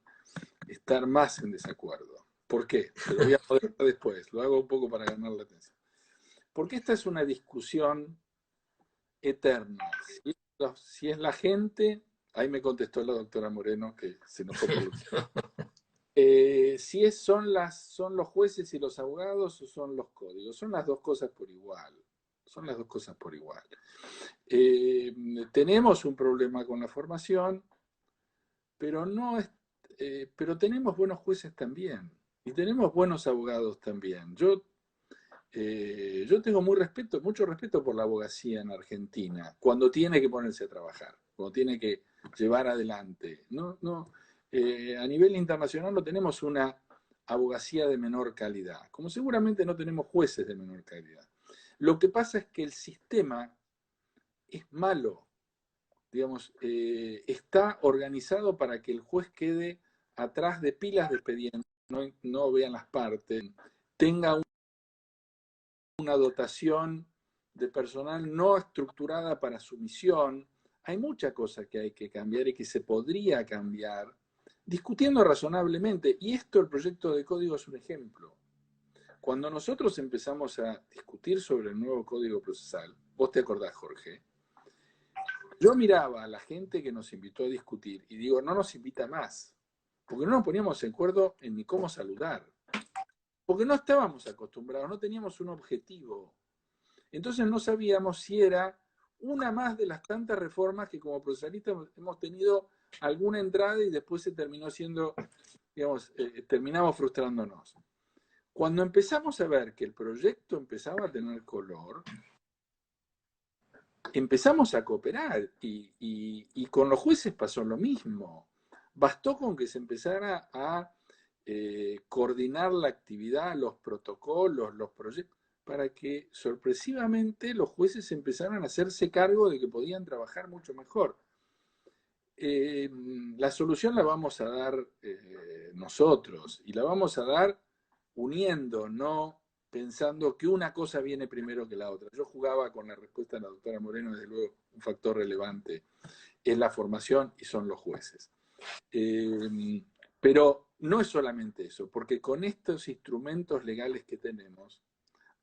estar más en desacuerdo. ¿Por qué? Te lo voy a poder después, lo hago un poco para ganar la atención. Porque esta es una discusión eterna. Si es la gente, ahí me contestó la doctora Moreno, que se enojó por lo si es, son los jueces y los abogados o son los códigos. Son las dos cosas por igual. Son las dos cosas por igual. Tenemos un problema con la formación, pero no es, pero tenemos buenos jueces también y tenemos buenos abogados también. Yo tengo mucho respeto por la abogacía en Argentina, cuando tiene que ponerse a trabajar, cuando tiene que llevar adelante. A nivel internacional no tenemos una abogacía de menor calidad, como seguramente no tenemos jueces de menor calidad. Lo que pasa es que el sistema es malo, digamos, está organizado para que el juez quede atrás de pilas de expedientes, no vean las partes, tenga una dotación de personal no estructurada para su misión. Hay muchas cosas que hay que cambiar y que se podría cambiar discutiendo razonablemente. Y esto, el proyecto de código es un ejemplo. Cuando nosotros empezamos a discutir sobre el nuevo código procesal, vos te acordás, Jorge, yo miraba a la gente que nos invitó a discutir y digo, no nos invita más, porque no nos poníamos de acuerdo en ni cómo saludar, porque no estábamos acostumbrados, no teníamos un objetivo. Entonces no sabíamos si era una más de las tantas reformas que como procesalistas hemos tenido alguna entrada y después se terminó siendo, digamos, terminamos frustrándonos. Cuando empezamos a ver que el proyecto empezaba a tener color, empezamos a cooperar y con los jueces pasó lo mismo. Bastó con que se empezara a coordinar la actividad, los protocolos, los proyectos, para que sorpresivamente los jueces empezaran a hacerse cargo de que podían trabajar mucho mejor. La solución la vamos a dar nosotros y la vamos a dar uniendo, no pensando que una cosa viene primero que la otra. Yo jugaba con la respuesta de la doctora Moreno, desde luego un factor relevante es la formación y son los jueces. Pero no es solamente eso, porque con estos instrumentos legales que tenemos,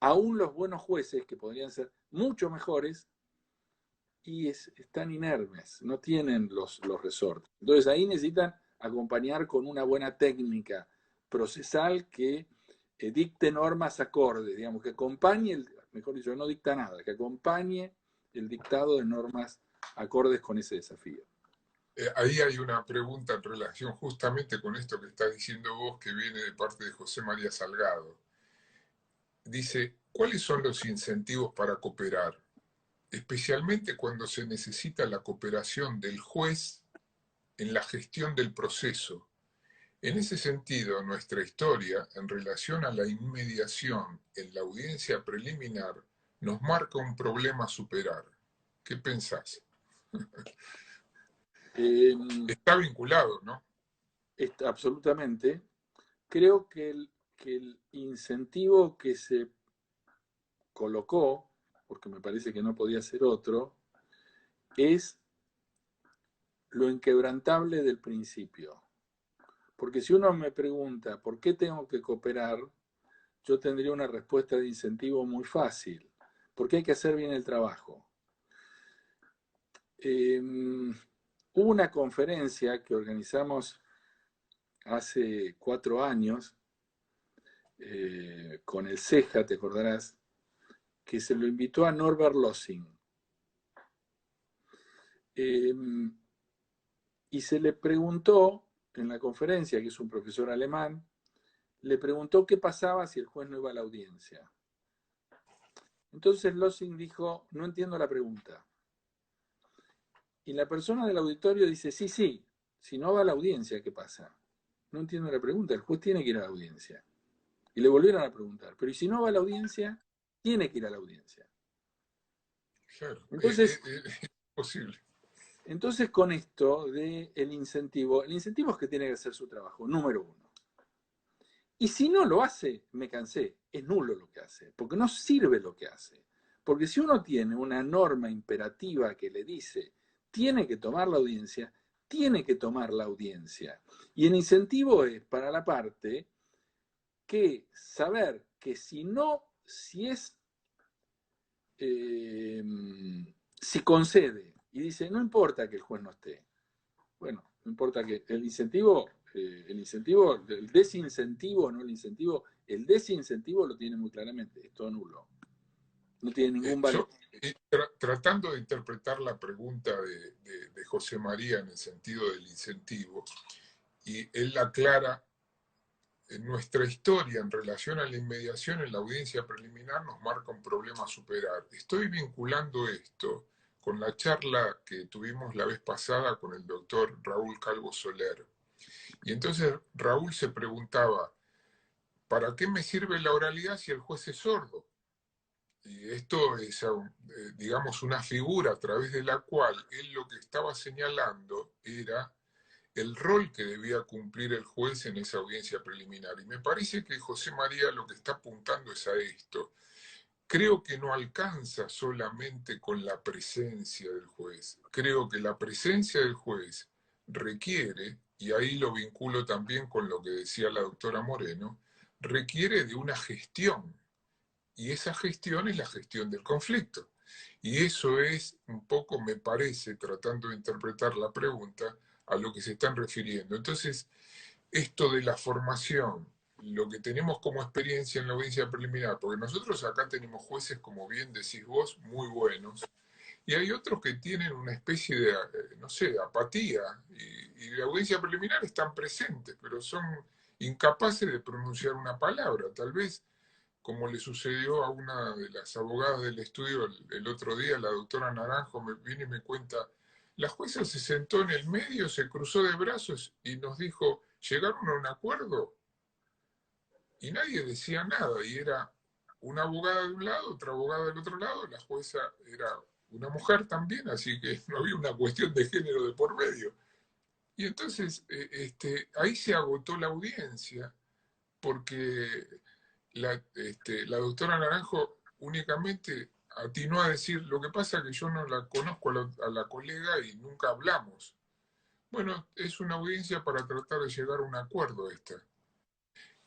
aún los buenos jueces, que podrían ser mucho mejores, están inermes, no tienen los resortes. Entonces ahí necesitan acompañar con una buena técnica procesal que dicte normas acordes, digamos, que acompañe, mejor dicho, no dicta nada, que acompañe el dictado de normas acordes con ese desafío. Ahí hay una pregunta en relación justamente con esto que estás diciendo vos, que viene de parte de José María Salgado. Dice, ¿cuáles son los incentivos para cooperar? Especialmente cuando se necesita la cooperación del juez en la gestión del proceso. En ese sentido, nuestra historia, en relación a la inmediación en la audiencia preliminar, nos marca un problema a superar. ¿Qué pensás? Está vinculado, ¿no? Absolutamente. Creo que el incentivo que se colocó, porque me parece que no podía ser otro, es lo inquebrantable del principio. Porque si uno me pregunta por qué tengo que cooperar, yo tendría una respuesta de incentivo muy fácil. Porque hay que hacer bien el trabajo. Hubo una conferencia que organizamos hace 4 años con el CEJA, te acordarás, que se lo invitó a Norbert Lossing. Y se le preguntó en la conferencia, que es un profesor alemán, le preguntó qué pasaba si el juez no iba a la audiencia. Entonces Lossing dijo, no entiendo la pregunta. Y la persona del auditorio dice, sí, si no va a la audiencia, ¿qué pasa? No entiendo la pregunta, el juez tiene que ir a la audiencia. Y le volvieron a preguntar, pero ¿y si no va a la audiencia? Tiene que ir a la audiencia. Claro, Entonces, es posible. entonces con esto del incentivo, el incentivo es que tiene que hacer su trabajo, número uno. Y si no lo hace, me cansé, es nulo lo que hace, porque no sirve lo que hace. Porque si uno tiene una norma imperativa que le dice, tiene que tomar la audiencia, tiene que tomar la audiencia. Y el incentivo es para la parte que saber que si no, si es, eh, si concede y dice, no importa que el juez no esté, bueno, no importa que el incentivo, el desincentivo, no el incentivo, el desincentivo lo tiene muy claramente, es todo nulo, no tiene ningún valor. Yo, tratando de interpretar la pregunta de José María en el sentido del incentivo, y él aclara, en nuestra historia en relación a la inmediación en la audiencia preliminar nos marca un problema a superar. Estoy vinculando esto con la charla que tuvimos la vez pasada con el doctor Raúl Calvo Soler. Y entonces Raúl se preguntaba, ¿para qué me sirve la oralidad si el juez es sordo? Y esto es, digamos, una figura a través de la cual él lo que estaba señalando era el rol que debía cumplir el juez en esa audiencia preliminar. Y me parece que José María lo que está apuntando es a esto. Creo que no alcanza solamente con la presencia del juez. Creo que la presencia del juez requiere, y ahí lo vinculo también con lo que decía la doctora Moreno, requiere de una gestión. Y esa gestión es la gestión del conflicto. Y eso es un poco, me parece, tratando de interpretar la pregunta, a lo que se están refiriendo. Entonces, esto de la formación, lo que tenemos como experiencia en la audiencia preliminar, porque nosotros acá tenemos jueces, como bien decís vos, muy buenos, y hay otros que tienen una especie de, no sé, de apatía, y la audiencia preliminar están presentes, pero son incapaces de pronunciar una palabra. Tal vez como le sucedió a una de las abogadas del estudio el otro día, la doctora Naranjo me viene y me cuenta, la jueza se sentó en el medio, se cruzó de brazos y nos dijo, ¿llegaron a un acuerdo? Y nadie decía nada, y era una abogada de un lado, otra abogada del otro lado, la jueza era una mujer también, así que no había una cuestión de género de por medio. Y entonces ahí se agotó la audiencia, porque la doctora Naranjo únicamente atinó a decir, lo que pasa es que yo no la conozco a la colega y nunca hablamos. Bueno, es una audiencia para tratar de llegar a un acuerdo esta.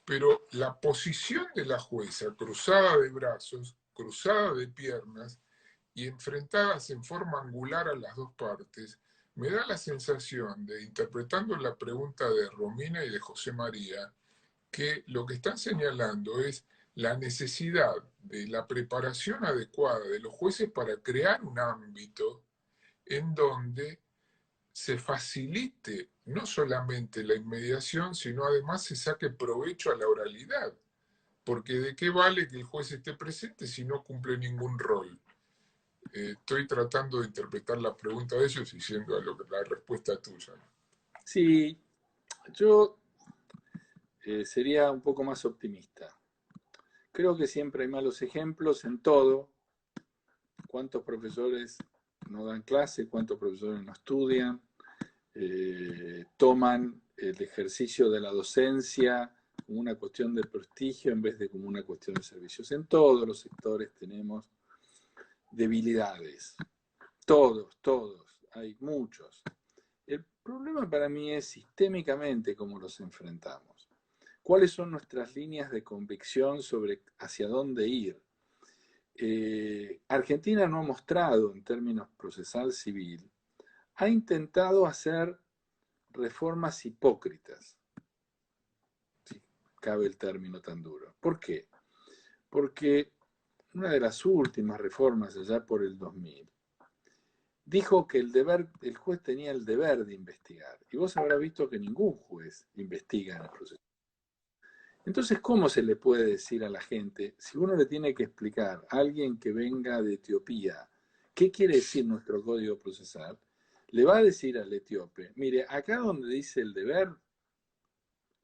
Pero la posición de la jueza, cruzada de brazos, cruzada de piernas y enfrentadas en forma angular a las dos partes, me da la sensación de, interpretando la pregunta de Romina y de José María, que lo que están señalando es la necesidad de la preparación adecuada de los jueces para crear un ámbito en donde se facilite no solamente la inmediación, sino además se saque provecho a la oralidad. Porque de qué vale que el juez esté presente si no cumple ningún rol. Estoy tratando de interpretar la pregunta de ellos y yendo a la respuesta tuya. Sí, yo sería un poco más optimista. Creo que siempre hay malos ejemplos en todo. ¿Cuántos profesores no dan clase? ¿Cuántos profesores no estudian? Toman el ejercicio de la docencia como una cuestión de prestigio en vez de como una cuestión de servicios. En todos los sectores tenemos debilidades. Todos. Hay muchos. El problema para mí es sistémicamente cómo los enfrentamos. ¿Cuáles son nuestras líneas de convicción sobre hacia dónde ir? Argentina no ha mostrado, en términos procesal civil, ha intentado hacer reformas hipócritas, si cabe el término tan duro. ¿Por qué? Porque una de las últimas reformas, allá por el 2000, dijo que el juez tenía el deber de investigar. Y vos habrás visto que ningún juez investiga en el proceso. Entonces, ¿cómo se le puede decir a la gente, si uno le tiene que explicar a alguien que venga de Etiopía, qué quiere decir nuestro código procesal? Le va a decir al etíope, mire, acá donde dice el deber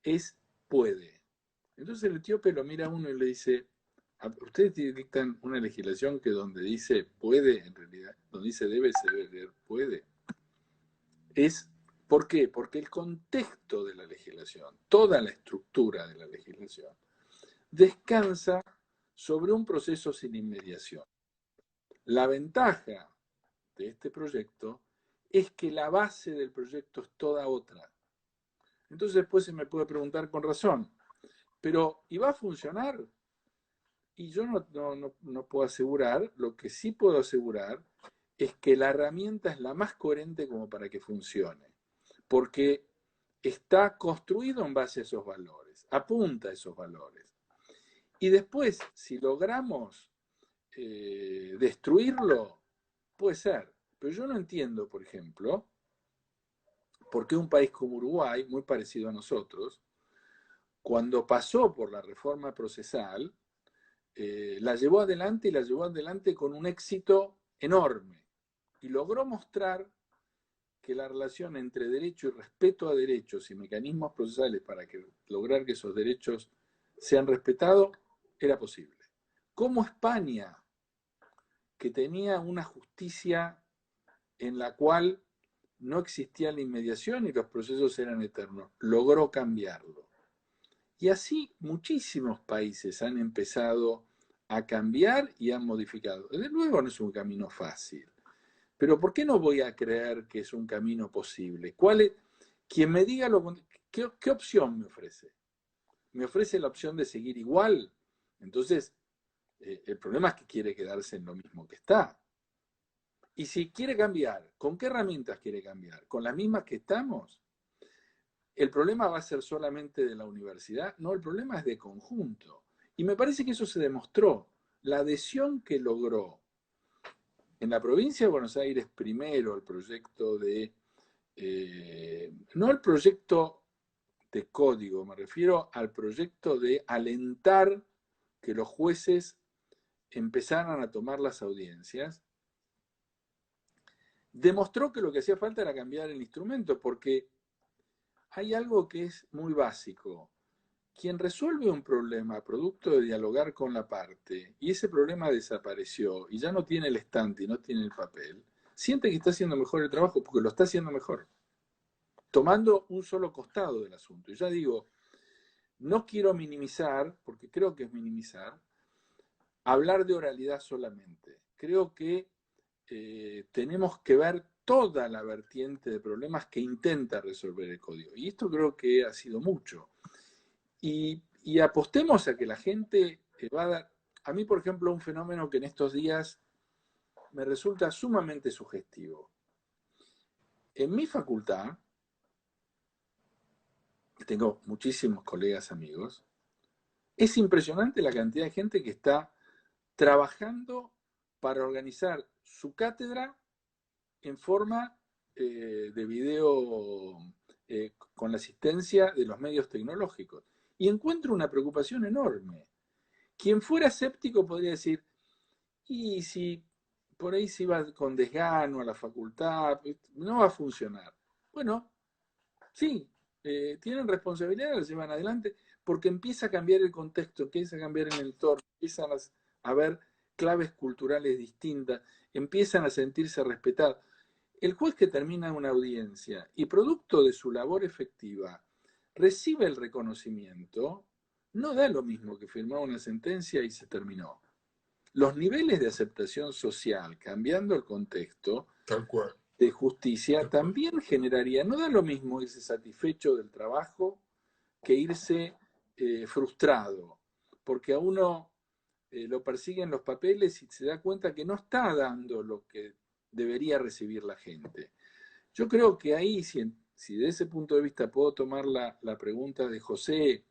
es puede. Entonces el etíope lo mira a uno y le dice, ustedes dictan una legislación que donde dice puede, en realidad, donde dice debe, se debe leer puede. ¿Por qué? Porque el contexto de la legislación, toda la estructura de la legislación, descansa sobre un proceso sin inmediación. La ventaja de este proyecto es que la base del proyecto es toda otra. Entonces después se me puede preguntar con razón, pero ¿y va a funcionar? Y yo no puedo asegurar, lo que sí puedo asegurar es que la herramienta es la más coherente como para que funcione, porque está construido en base a esos valores, apunta a esos valores. Y después, si logramos destruirlo, puede ser. Pero yo no entiendo, por ejemplo, por qué un país como Uruguay, muy parecido a nosotros, cuando pasó por la reforma procesal, la llevó adelante y la llevó adelante con un éxito enorme. Y logró mostrar que la relación entre derecho y respeto a derechos y mecanismos procesales para lograr que esos derechos sean respetados era posible. Como España, que tenía una justicia en la cual no existía la inmediación y los procesos eran eternos, logró cambiarlo. Y así muchísimos países han empezado a cambiar y han modificado. Desde luego no es un camino fácil, pero ¿por qué no voy a creer que es un camino posible? Quien me diga ¿qué opción me ofrece? ¿Me ofrece la opción de seguir igual? Entonces, el problema es que quiere quedarse en lo mismo que está. Y si quiere cambiar, ¿con qué herramientas quiere cambiar? ¿Con las mismas que estamos? ¿El problema va a ser solamente de la universidad? No, el problema es de conjunto. Y me parece que eso se demostró. La adhesión que logró en la provincia de Buenos Aires primero el proyecto no el proyecto de código, me refiero al proyecto de alentar que los jueces empezaran a tomar las audiencias, demostró que lo que hacía falta era cambiar el instrumento, porque hay algo que es muy básico. Quien resuelve un problema producto de dialogar con la parte y ese problema desapareció y ya no tiene el estante y no tiene el papel, siente que está haciendo mejor el trabajo porque lo está haciendo mejor, tomando un solo costado del asunto. Y ya digo, no quiero minimizar, porque creo que es minimizar, hablar de oralidad solamente. Creo que tenemos que ver toda la vertiente de problemas que intenta resolver el código. Y esto creo que ha sido mucho. Y apostemos a que la gente va a dar... A mí, por ejemplo, un fenómeno que en estos días me resulta sumamente sugestivo. En mi facultad, tengo muchísimos colegas amigos, es impresionante la cantidad de gente que está trabajando para organizar su cátedra en forma de video con la asistencia de los medios tecnológicos. Y encuentro una preocupación enorme. Quien fuera escéptico podría decir, y si por ahí se va con desgano a la facultad, no va a funcionar. Bueno, sí, tienen responsabilidad, la llevan adelante, porque empieza a cambiar el contexto, empieza a cambiar el entorno, empiezan a ver claves culturales distintas, empiezan a sentirse respetados. El juez que termina una audiencia y producto de su labor efectiva recibe el reconocimiento, no da lo mismo que firmar una sentencia y se terminó. Los niveles de aceptación social, cambiando el contexto Tal cual. de justicia, también generaría, no da lo mismo irse satisfecho del trabajo que irse frustrado, porque a uno lo persiguen los papeles y se da cuenta que no está dando lo que debería recibir la gente. Yo creo que ahí, si de ese punto de vista puedo tomar la pregunta de José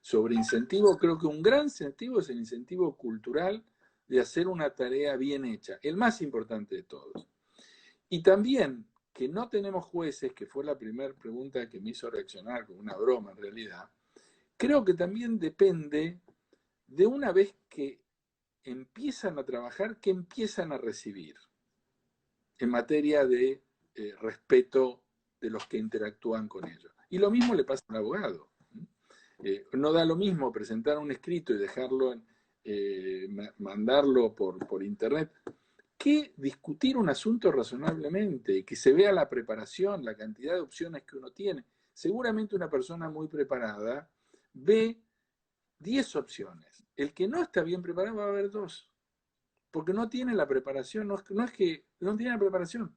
sobre incentivo, creo que un gran incentivo es el incentivo cultural de hacer una tarea bien hecha, el más importante de todos. Y también que no tenemos jueces, que fue la primera pregunta que me hizo reaccionar con una broma en realidad, creo que también depende de una vez que empiezan a trabajar, que empiezan a recibir en materia de respeto de los que interactúan con ellos. Y lo mismo le pasa al abogado. No da lo mismo presentar un escrito y dejarlo, mandarlo por internet, que discutir un asunto razonablemente, que se vea la preparación, la cantidad de opciones que uno tiene. Seguramente una persona muy preparada ve 10 opciones. El que no está bien preparado va a ver 2, porque no tiene la preparación, no es que no tiene la preparación.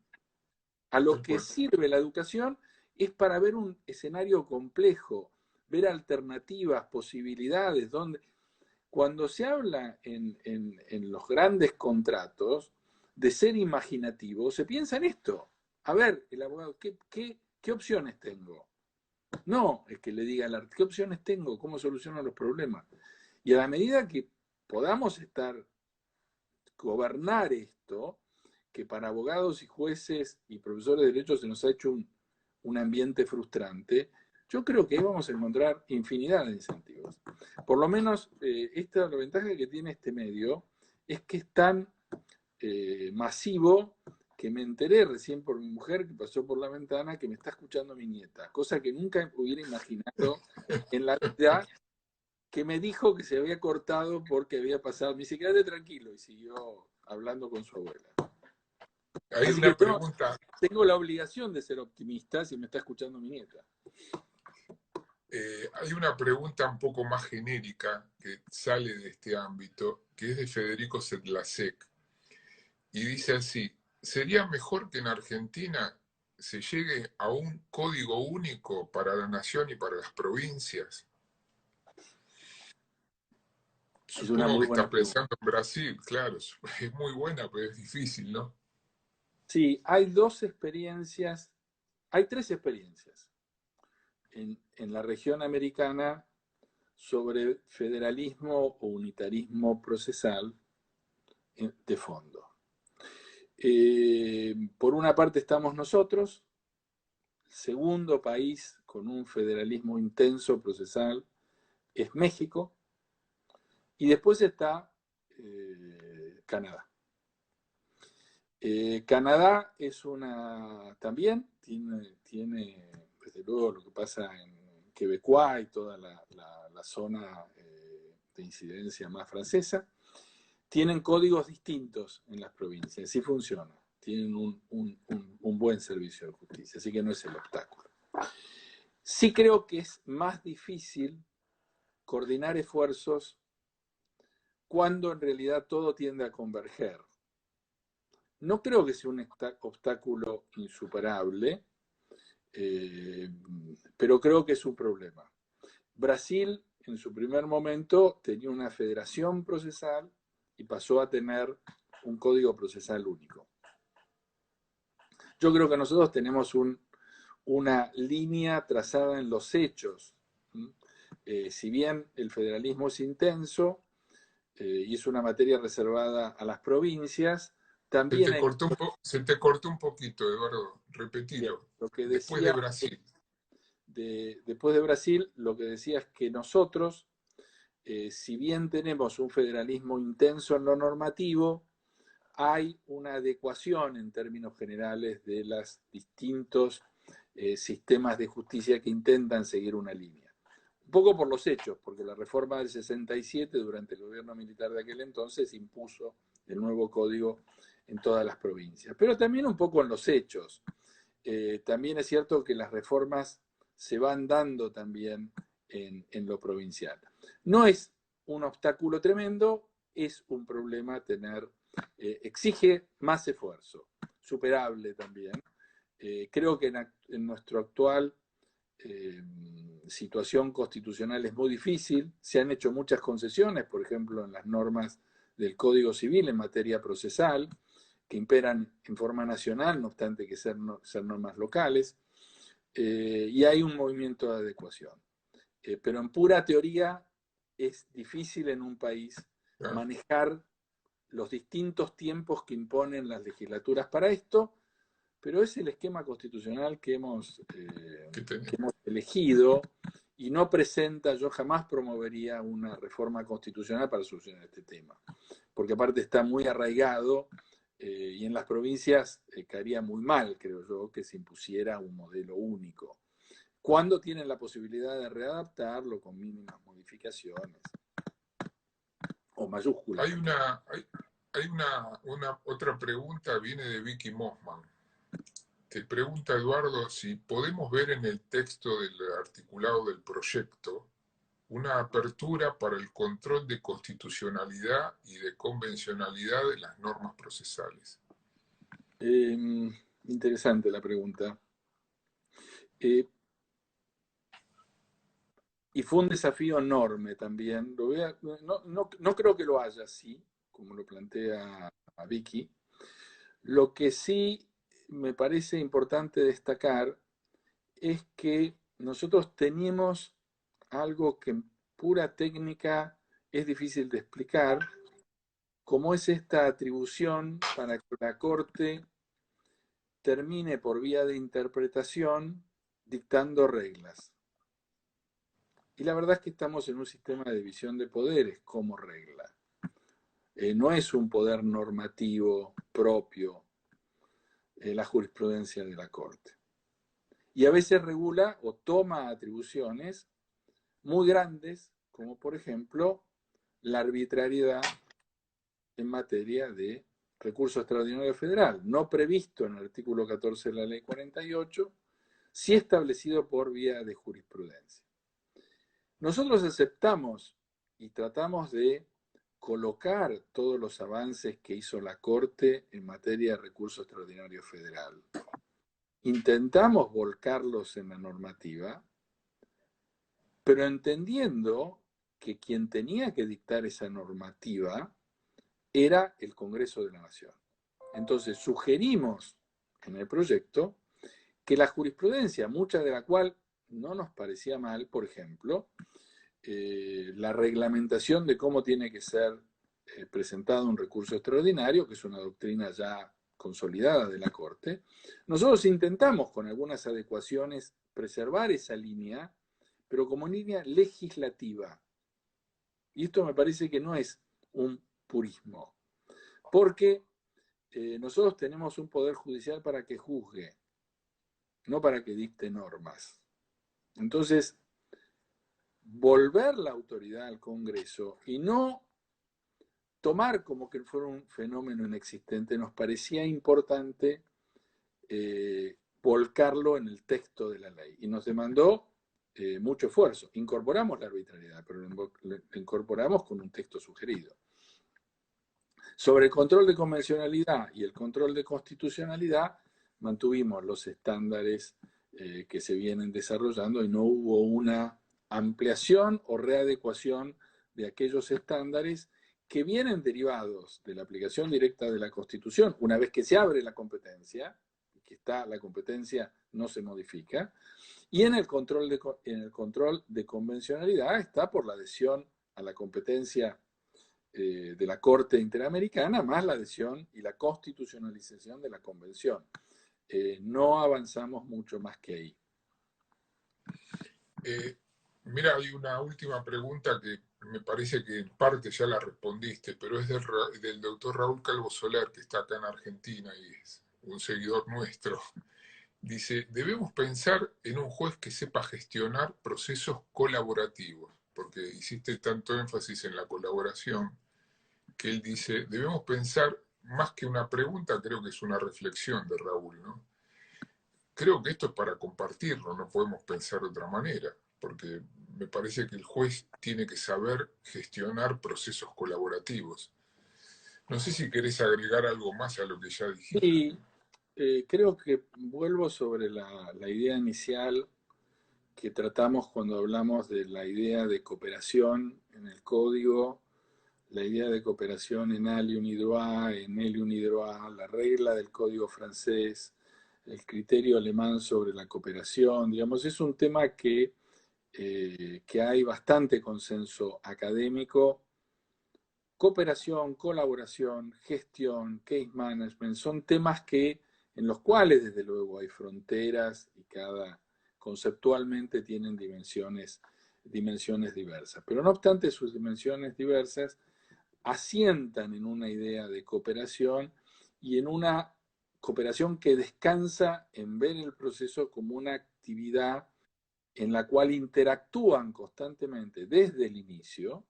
A lo que sirve la educación es para ver un escenario complejo, ver alternativas, posibilidades, donde cuando se habla en los grandes contratos de ser imaginativo, se piensa en esto. A ver, el abogado, ¿qué opciones tengo? No, es que le diga al arte, ¿qué opciones tengo? ¿Cómo soluciono los problemas? Y a la medida que podamos gobernar esto, que para abogados y jueces y profesores de derecho se nos ha hecho un ambiente frustrante, yo creo que ahí vamos a encontrar infinidad de incentivos. Por lo menos, la ventaja que tiene este medio es que es tan masivo que me enteré recién por mi mujer que pasó por la ventana que me está escuchando mi nieta, cosa que nunca hubiera imaginado en la vida, que me dijo que se había cortado porque había pasado. Me dice, quédate tranquilo, y siguió hablando con su abuela. Hay Así una que pregunta. tengo la obligación de ser optimista si me está escuchando mi nieta. Hay una pregunta un poco más genérica que sale de este ámbito, que es de Federico Sedlacek, y dice así: ¿sería mejor que en Argentina se llegue a un código único para la nación y para las provincias? Es una Supongo muy que buena está pregunta. pensando en Brasil, claro, es muy buena, pero es difícil, ¿no? Sí, hay 2 experiencias, hay 3 experiencias en la región americana sobre federalismo o unitarismo procesal de fondo. Por una parte estamos nosotros, segundo país con un federalismo intenso procesal es México, y después está Canadá. Canadá es tiene desde luego lo que pasa en Quebecois y toda la zona de incidencia más francesa. Tienen códigos distintos en las provincias, sí funciona. Tienen un buen servicio de justicia, así que no es el obstáculo. Sí creo que es más difícil coordinar esfuerzos cuando en realidad todo tiende a converger. No creo que sea un obstáculo insuperable, pero creo que es un problema. Brasil, en su primer momento, tenía una federación procesal y pasó a tener un código procesal único. Yo creo que nosotros tenemos una línea trazada en los hechos. Si bien el federalismo es intenso y es una materia reservada a las provincias, también hay... Se te cortó un poquito, Eduardo, Bien, repetilo. lo que Después de decía Brasil. después de Brasil, lo que decía es que nosotros, si bien tenemos un federalismo intenso en lo normativo, hay una adecuación en términos generales de los distintos sistemas de justicia que intentan seguir una línea. Un poco por los hechos, porque la reforma del 67, durante el gobierno militar de aquel entonces, impuso el nuevo código en todas las provincias. Pero también un poco en los hechos. También es cierto que las reformas se van dando también en lo provincial. No es un obstáculo tremendo, es un problema exige más esfuerzo, superable también. Creo que en nuestro actual situación constitucional es muy difícil, se han hecho muchas concesiones, por ejemplo, en las normas del Código Civil en materia procesal, que imperan en forma nacional, no obstante que ser normas locales, y hay un movimiento de adecuación. Pero en pura teoría es difícil en un país manejar los distintos tiempos que imponen las legislaturas para esto, pero es el esquema constitucional que hemos elegido y no presenta, yo jamás promovería una reforma constitucional para solucionar este tema, porque aparte está muy arraigado y en las provincias caería muy mal, creo yo, que se impusiera un modelo único. cuando tienen la posibilidad de readaptarlo con mínimas modificaciones o mayúsculas. Hay una otra pregunta, viene de Vicky Mossman. Te pregunta Eduardo si podemos ver en el texto del articulado del proyecto una apertura para el control de constitucionalidad y de convencionalidad de las normas procesales. Interesante la pregunta. Y fue un desafío enorme también. No creo que lo haya así, como lo plantea a Vicky. Lo que sí me parece importante destacar es que nosotros tenemos algo que en pura técnica es difícil de explicar, como es esta atribución para que la Corte termine por vía de interpretación dictando reglas. Y la verdad es que estamos en un sistema de división de poderes como regla. No es un poder normativo propio la jurisprudencia de la Corte. Y a veces regula o toma atribuciones muy grandes, como por ejemplo la arbitrariedad en materia de recurso extraordinario federal, no previsto en el artículo 14 de la Ley 48, sí establecido por vía de jurisprudencia. Nosotros aceptamos y tratamos de colocar todos los avances que hizo la Corte en materia de recurso extraordinario federal. Intentamos volcarlos en la normativa, pero entendiendo que quien tenía que dictar esa normativa era el Congreso de la Nación. Entonces sugerimos en el proyecto que la jurisprudencia, mucha de la cual no nos parecía mal, por ejemplo, la reglamentación de cómo tiene que ser presentado un recurso extraordinario, que es una doctrina ya consolidada de la Corte, nosotros intentamos con algunas adecuaciones preservar esa línea, pero como línea legislativa. Y esto me parece que no es un purismo, porque nosotros tenemos un poder judicial para que juzgue, no para que dicte normas. Entonces, volver la autoridad al Congreso y no tomar como que fuera un fenómeno inexistente, nos parecía importante volcarlo en el texto de la ley. Y nos demandó mucho esfuerzo. Incorporamos la arbitrariedad, pero lo incorporamos con un texto sugerido. Sobre el control de convencionalidad y el control de constitucionalidad, mantuvimos los estándares que se vienen desarrollando y no hubo una ampliación o readecuación de aquellos estándares que vienen derivados de la aplicación directa de la Constitución, una vez que se abre la competencia, que está la competencia no se modifica, y en el control de convencionalidad está por la adhesión a la competencia de la Corte Interamericana, más la adhesión y la constitucionalización de la Convención. No avanzamos mucho más que ahí. Mira, hay una última pregunta que me parece que en parte ya la respondiste, pero es del doctor Raúl Calvo Soler, que está acá en Argentina y es un seguidor nuestro. Dice, debemos pensar en un juez que sepa gestionar procesos colaborativos, porque hiciste tanto énfasis en la colaboración, que él dice, debemos pensar, más que una pregunta, creo que es una reflexión de Raúl, ¿no? Creo que esto es para compartirlo, no podemos pensar de otra manera, porque me parece que el juez tiene que saber gestionar procesos colaborativos. No sé si querés agregar algo más a lo que ya dijiste. Sí, creo que vuelvo sobre la idea inicial que tratamos cuando hablamos de la idea de cooperación en el código, la idea de cooperación en alium hydroit, en elium hydroit, la regla del código francés, el criterio alemán sobre la cooperación, digamos, es un tema que hay bastante consenso académico. Cooperación, colaboración, gestión, case management, son temas en los cuales desde luego hay fronteras y conceptualmente tienen dimensiones diversas. Pero no obstante sus dimensiones diversas, asientan en una idea de cooperación y en una cooperación que descansa en ver el proceso como una actividad en la cual interactúan constantemente desde el inicio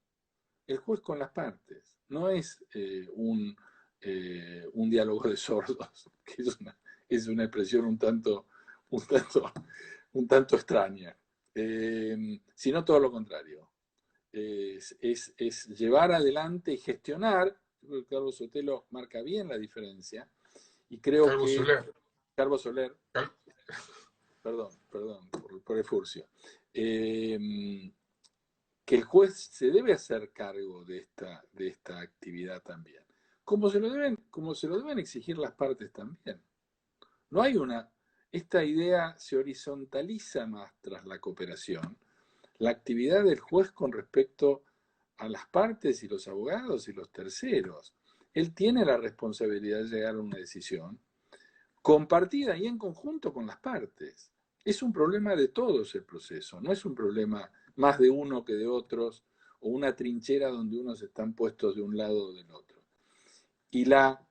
el juez con las partes. No es un diálogo de sordos, que es una expresión un tanto extraña, sino todo lo contrario. Es llevar adelante y gestionar. Creo que Carlos Sotelo marca bien la diferencia, y creo Calvo que Soler. Carlos Soler, Cal- perdón por el furcio, que el juez se debe hacer cargo de esta actividad también, como se lo deben exigir las partes también. No hay esta idea se horizontaliza más tras la cooperación, la actividad del juez con respecto a las partes y los abogados y los terceros. Él tiene la responsabilidad de llegar a una decisión compartida y en conjunto con las partes. Es un problema de todos el proceso, no es un problema más de uno que de otros, o una trinchera donde unos están puestos de un lado o del otro. Y la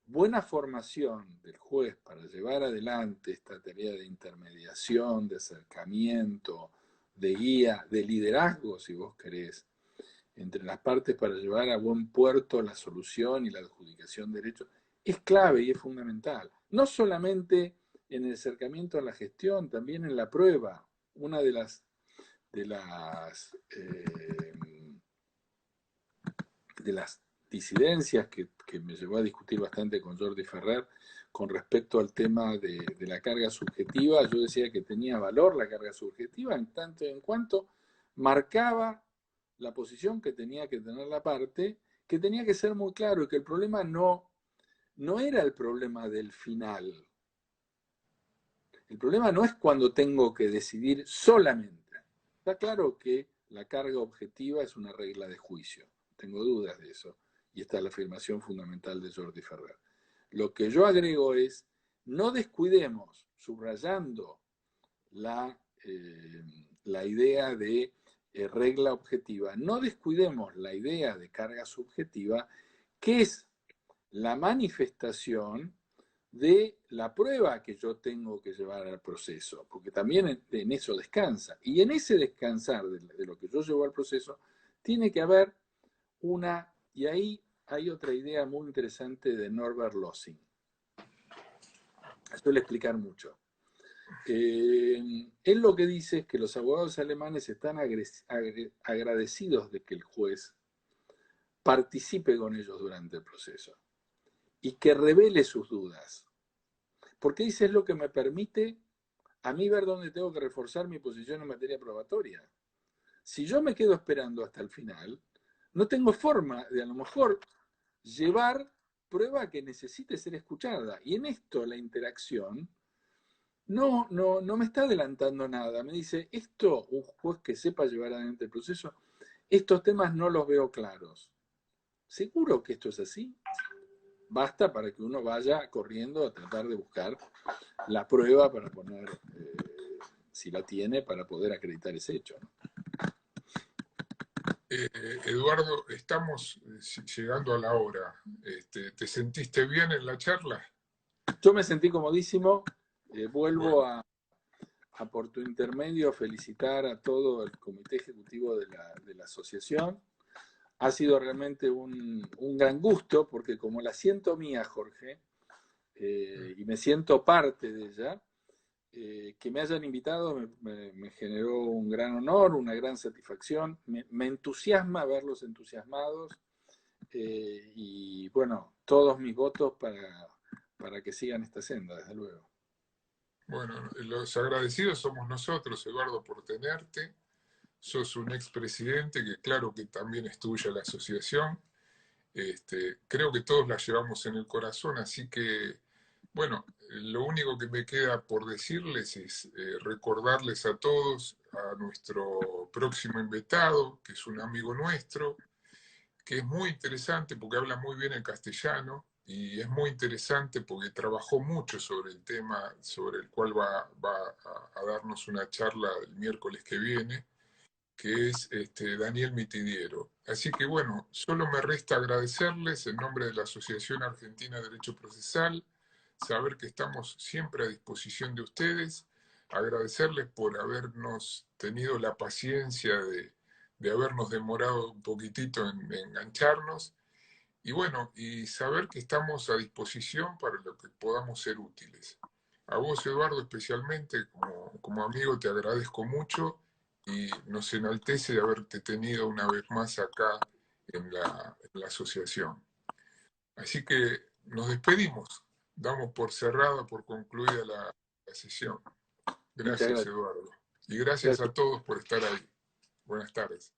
buena formación del juez para llevar adelante esta tarea de intermediación, de acercamiento, de guía, de liderazgo, si vos querés, entre las partes para llevar a buen puerto la solución y la adjudicación de derechos, es clave y es fundamental. No solamente en el acercamiento a la gestión, también en la prueba. Una de las, eh, de las disidencias que me llevó a discutir bastante con Jordi Ferrer con respecto al tema de la carga subjetiva, yo decía que tenía valor la carga subjetiva en tanto y en cuanto marcaba la posición que tenía que tener la parte, que tenía que ser muy claro y que el problema no era el problema del final. El problema no es cuando tengo que decidir solamente. Está claro que la carga objetiva es una regla de juicio. Tengo dudas de eso. Y esta es la afirmación fundamental de Jordi Ferrer. Lo que yo agrego es, no descuidemos, subrayando la idea de regla objetiva, no descuidemos la idea de carga subjetiva, que es la manifestación de la prueba que yo tengo que llevar al proceso, porque también en eso descansa. Y en ese descansar de lo que yo llevo al proceso, tiene que haber y ahí hay otra idea muy interesante de Norbert Lossing. Suele explicar mucho. Él lo que dice es que los abogados alemanes están agradecidos de que el juez participe con ellos durante el proceso y que revele sus dudas. Porque dice, es lo que me permite a mí ver dónde tengo que reforzar mi posición en materia probatoria. Si yo me quedo esperando hasta el final, no tengo forma de a lo mejor llevar prueba que necesite ser escuchada. Y en esto la interacción no me está adelantando nada. Me dice, un juez que sepa llevar adelante el proceso, estos temas no los veo claros. ¿Seguro que esto es así? Basta para que uno vaya corriendo a tratar de buscar la prueba para poner, si la tiene, para poder acreditar ese hecho, ¿no? Eduardo, estamos llegando a la hora. ¿Te sentiste bien en la charla? Yo me sentí comodísimo. Vuelvo Bueno, por tu intermedio felicitar a todo el comité ejecutivo de la asociación. Ha sido realmente un gran gusto, porque como la siento mía, Jorge, y me siento parte de ella, que me hayan invitado me generó un gran honor, una gran satisfacción. Me entusiasma verlos entusiasmados, y bueno, todos mis votos para que sigan esta senda, desde luego. bueno, los agradecidos somos nosotros, Eduardo, por tenerte. Sos un expresidente que claro que también es tuya la asociación. Creo que todos la llevamos en el corazón, así que, bueno, lo único que me queda por decirles es recordarles a todos a nuestro próximo invitado, que es un amigo nuestro, que es muy interesante porque habla muy bien el castellano y es muy interesante porque trabajó mucho sobre el tema sobre el cual va a darnos una charla el miércoles que viene, que es Daniel Mitidiero. Así que bueno, solo me resta agradecerles en nombre de la Asociación Argentina de Derecho Procesal, saber que estamos siempre a disposición de ustedes. agradecerles por habernos tenido la paciencia de habernos demorado un poquitito en engancharnos. Y bueno, y saber que estamos a disposición para lo que podamos ser útiles. A vos, Eduardo, especialmente, como amigo, te agradezco mucho y nos enaltece de haberte tenido una vez más acá en la asociación. Así que nos despedimos. Damos por cerrada, por concluida la sesión. Muchas Gracias, gracias. Eduardo. Y gracias a Gracias. todos por estar ahí. Buenas tardes.